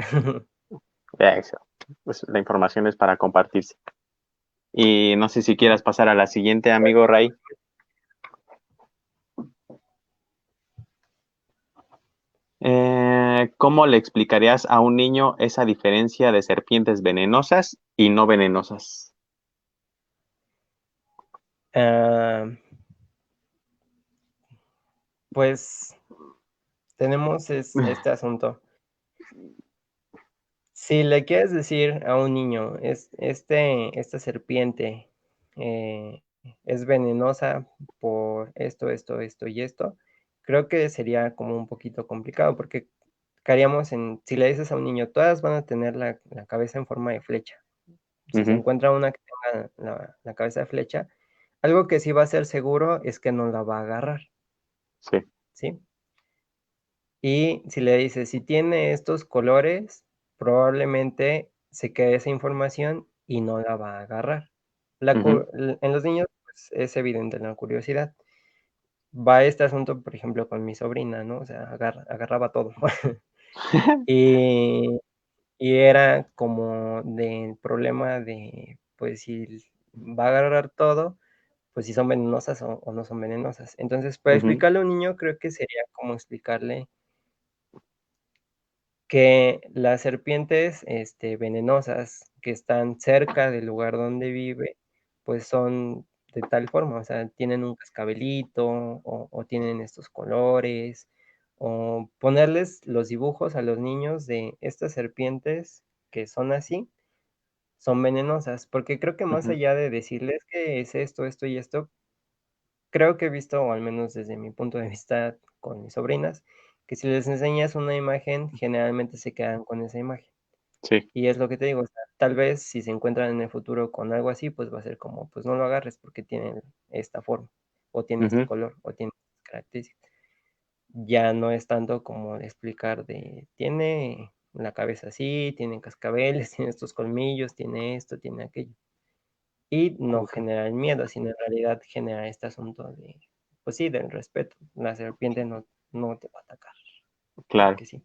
eso. Pues la información es para compartirse. Y no sé si Ujú. quieras pasar a la siguiente, amigo Ray. ¿Cómo le explicarías a un niño esa diferencia de serpientes venenosas y no venenosas? Ah, pues tenemos este asunto. Si le quieres decir a un niño, esta serpiente eh, es venenosa por esto y esto, creo que sería como un poquito complicado porque caeríamos si le dices a un niño, todas van a tener la cabeza en forma de flecha. Si se Ujú, encuentra una que tenga la cabeza de flecha, algo que sí va a ser seguro es que no la va a agarrar, sí. ¿sí? Y si le dices, si tiene estos colores, probablemente se quede esa información y no la va a agarrar. Ujú, En los niños pues, es evidente la curiosidad. Va este asunto, por ejemplo, con mi sobrina, ¿no? O sea, agarraba todo. Y, y era como del problema de, pues si va a agarrar todo, pues si son venenosas o no son venenosas. Entonces, para ujú, explicarle a un niño, creo que sería como explicarle que las serpientes, venenosas que están cerca del lugar donde vive, pues son de tal forma, o sea, tienen un cascabelito o tienen estos colores, o ponerles los dibujos a los niños de estas serpientes que son así, son venenosas, porque creo que más ujú, allá de decirles que es esto y esto, creo que he visto, o al menos desde mi punto de vista con mis sobrinas, que si les enseñas una imagen, generalmente se quedan con esa imagen. sí. Y es lo que te digo, o sea, tal vez si se encuentran en el futuro con algo así, pues va a ser como, pues no lo agarres porque tiene esta forma, o tiene este Ujú, color, o tiene estas características. Ya no es tanto como de explicar de, tiene la cabeza así, tiene cascabeles, tiene estos colmillos, tiene esto, tiene aquello. Y no ok, genera el miedo, sino en realidad genera este asunto de, pues sí, del respeto. La serpiente no te va a atacar, claro. porque sí.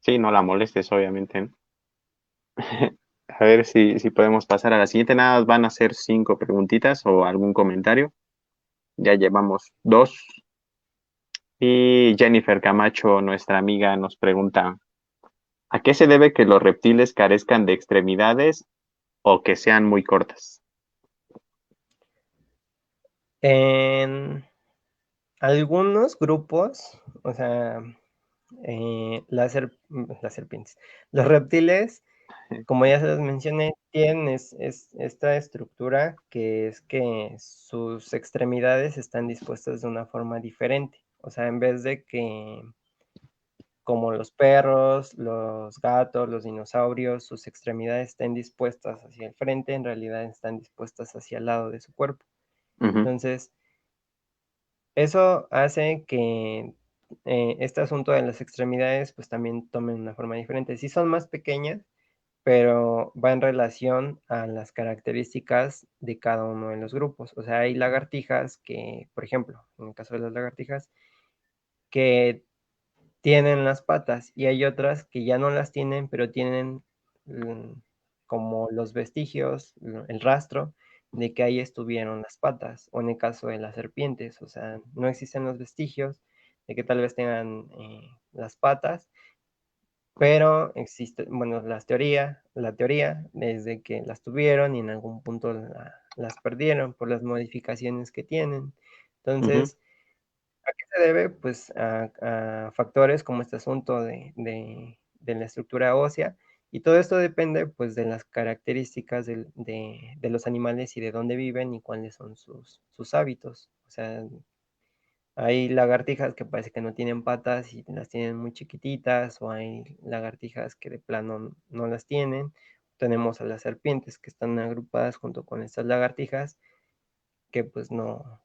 Sí, no la molestes, obviamente, ¿no? A ver si podemos pasar a la siguiente. Nada, más van a ser 5 preguntitas o algún comentario. Ya llevamos 2. Y Jennifer Camacho, nuestra amiga, nos pregunta, ¿a qué se debe que los reptiles carezcan de extremidades o que sean muy cortas? En algunos grupos, o sea, las serpientes, los reptiles, como ya se los mencioné, tienen esta estructura que es que sus extremidades están dispuestas de una forma diferente. O sea, en vez de que, como los perros, los gatos, los dinosaurios, sus extremidades estén dispuestas hacia el frente, en realidad están dispuestas hacia el lado de su cuerpo. Ujú, Entonces, eso hace que este asunto de las extremidades pues también tomen una forma diferente. Sí son más pequeñas, pero va en relación a las características de cada uno de los grupos. O sea, hay lagartijas que, por ejemplo, en el caso de las lagartijas, que tienen las patas y hay otras que ya no las tienen, pero tienen mm, como los vestigios, el rastro de que ahí estuvieron las patas, o en el caso de las serpientes, o sea, no existen los vestigios de que tal vez tengan las patas, pero existe, bueno, la teoría es de que las tuvieron y en algún punto las perdieron por las modificaciones que tienen. ujú, Entonces, ¿a qué se debe? Pues a factores como este asunto de la estructura ósea, y todo esto depende pues de las características de los animales y de dónde viven y cuáles son sus hábitos. O sea, hay lagartijas que parece que no tienen patas y las tienen muy chiquititas, o hay lagartijas que de plano no las tienen. Tenemos a las serpientes que están agrupadas junto con estas lagartijas que pues no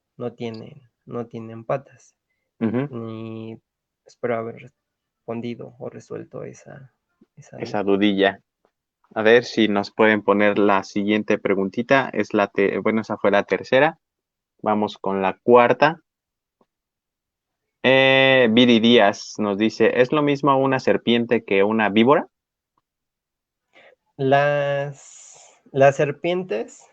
tienen patas. ujú. Y espero haber respondido o resuelto esa Esa duda. dudilla. A ver si nos pueden poner la siguiente preguntita. Bueno, esa fue la tercera. Vamos con la cuarta. Viri Díaz nos dice, ¿es lo mismo una serpiente que una víbora? Las serpientes,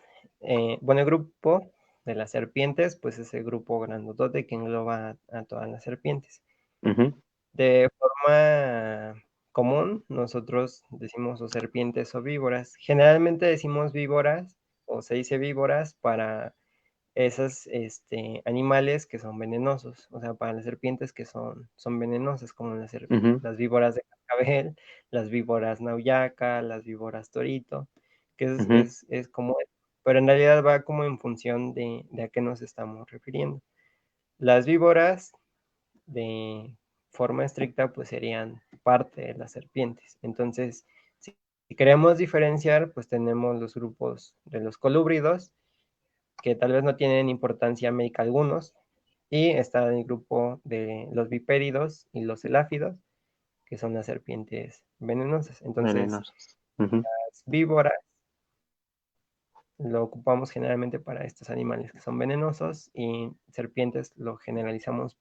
bueno, el grupo de las serpientes, pues es el grupo grandotote que engloba a todas las serpientes. Ujú, De forma común, nosotros decimos o serpientes o víboras. Generalmente decimos víboras o se dice víboras para esos animales que son venenosos, o sea, para las serpientes que son venenosas, como ujú, las víboras de cascabel, las víboras nauyaca, las víboras torito, que ujú. es como, pero en realidad va como en función de a qué nos estamos refiriendo. Las víboras de forma estricta pues serían parte de las serpientes. Entonces, si queremos diferenciar, pues tenemos los grupos de los colúbridos, que tal vez no tienen importancia médica algunos, y está el grupo de los vipéridos y los eláfidos, que son las serpientes venenosas. Entonces, Venenosas. Ujú, las víboras lo ocupamos generalmente para estos animales que son venenosos, y serpientes lo generalizamos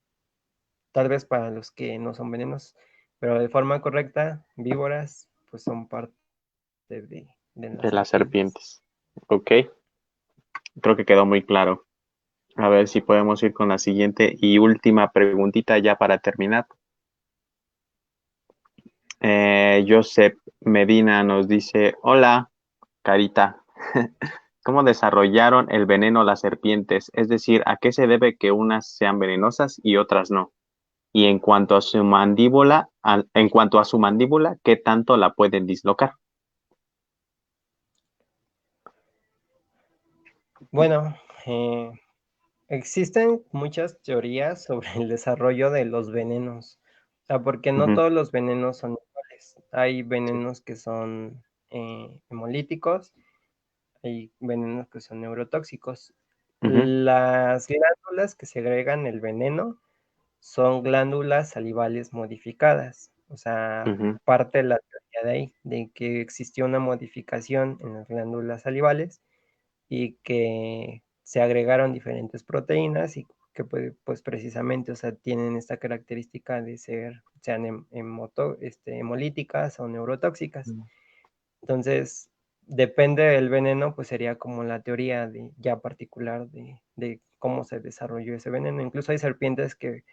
tal vez para los que no son venenosos, pero de forma correcta, víboras pues son parte de las de las serpientes. serpientes. Ok, creo que quedó muy claro. A ver si podemos ir con la siguiente y última preguntita ya para terminar. Josep Medina nos dice, hola, Carita. ¿Cómo desarrollaron el veneno las serpientes? Es decir, ¿a qué se debe que unas sean venenosas y otras no? Y en cuanto a su mandíbula, ¿qué tanto la pueden dislocar? Bueno, existen muchas teorías sobre el desarrollo de los venenos, o sea, porque no Ujú, todos los venenos son iguales. Hay sí, venenos que son hemolíticos, hay venenos que son neurotóxicos. ujú, Las glándulas que segregan el veneno son glándulas salivales modificadas, o sea, ujú, parte de la teoría de ahí, de que existió una modificación en las glándulas salivales y que se agregaron diferentes proteínas y que pues precisamente, o sea, tienen esta característica de sean hemolíticas o neurotóxicas. Entonces, depende del veneno, pues sería como la teoría ya particular de cómo se desarrolló ese veneno. Incluso hay serpientes que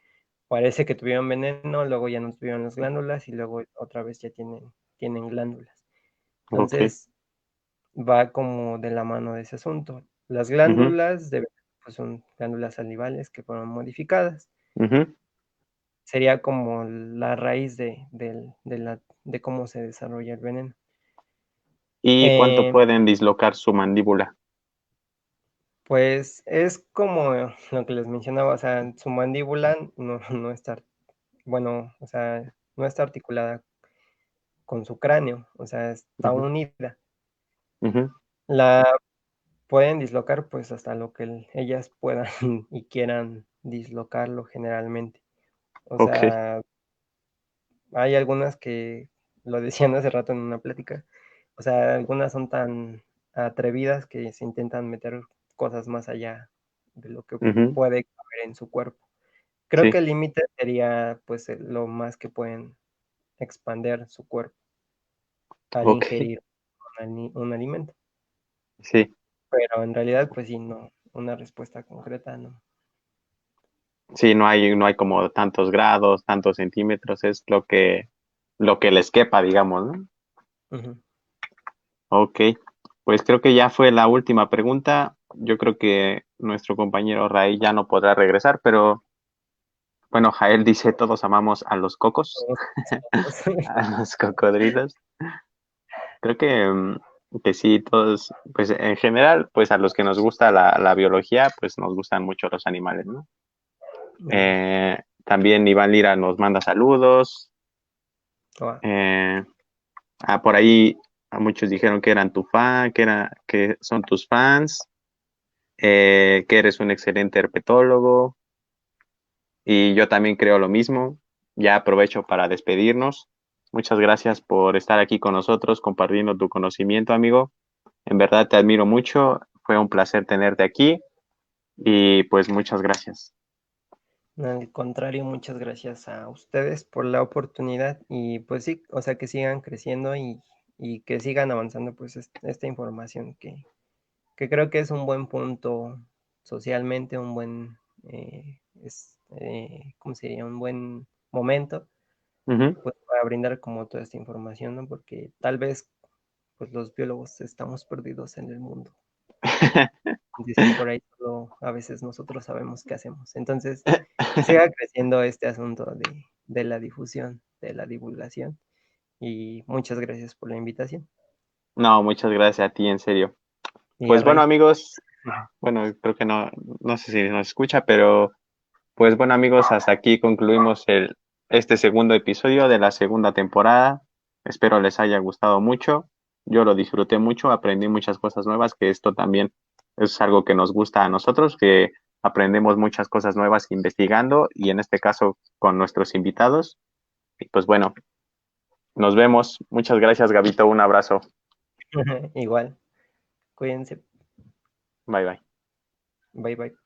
parece que tuvieron veneno, luego ya no tuvieron las glándulas y luego otra vez ya tienen glándulas. ok, Entonces, va como de la mano de ese asunto. Las ujú, glándulas pues son glándulas salivales que fueron modificadas. ujú. Sería como la raíz de cómo se desarrolla el veneno. ¿Y cuánto Eh, pueden dislocar su mandíbula? Pues es como lo que les mencionaba, o sea, su mandíbula no está, bueno, o sea, no está articulada con su cráneo, o sea, está Ujú, unida. ujú, La pueden dislocar pues hasta lo que ellas puedan y quieran dislocarlo generalmente. O ok, sea, hay algunas que lo decían hace rato en una plática, o sea, algunas son tan atrevidas que se intentan meter cosas más allá de lo que ujú, puede caber en su cuerpo. Creo que sí, el límite sería pues lo más que pueden expander su cuerpo al ok, ingerir un alimento, sí, pero en realidad pues sí, no, una respuesta concreta no. sí, no hay como tantos grados, tantos centímetros, es lo que les quepa, digamos, ¿no? Ujú. Ok, pues creo que ya fue la última pregunta. Yo creo que nuestro compañero Ray ya no podrá regresar, pero bueno, Jael dice, todos amamos a los cocos, Todos los pocos. a los cocodrilos. Creo que sí, todos, pues en general, pues a los que nos gusta la biología, pues nos gustan mucho los animales, ¿no? También Iván Lira nos manda saludos. Ah, Eh, por ahí a muchos dijeron que eran tu fan, que son tus fans, que eres un excelente herpetólogo. Y yo también creo lo mismo. Ya aprovecho para despedirnos. Muchas gracias por estar aquí con nosotros, compartiendo tu conocimiento, amigo. En verdad te admiro mucho. Fue un placer tenerte aquí y pues muchas gracias. al contrario, muchas gracias a ustedes por la oportunidad y pues sí, o sea, que sigan creciendo y que sigan avanzando pues esta información que creo que es un buen punto socialmente, un buen, ¿cómo sería? Un buen momento Ujú. pues para brindar como toda esta información, ¿no? Porque tal vez pues los biólogos estamos perdidos en el mundo. Dicen por ahí, solo a veces nosotros sabemos qué hacemos. Entonces, que siga creciendo este asunto de la difusión, de la divulgación. Y muchas gracias por la invitación. No, muchas gracias a ti, en serio. Y a Pues bueno, Rey. amigos, bueno, creo que no sé si nos escucha, pero pues bueno, amigos, hasta aquí concluimos este segundo episodio de la segunda temporada. Espero les haya gustado mucho. Yo lo disfruté mucho, aprendí muchas cosas nuevas, que esto también es algo que nos gusta a nosotros, que aprendemos muchas cosas nuevas investigando y en este caso con nuestros invitados. Y pues bueno, nos vemos. Muchas gracias, Gabito. Un abrazo. Igual, cuídense. Bye bye. Bye bye.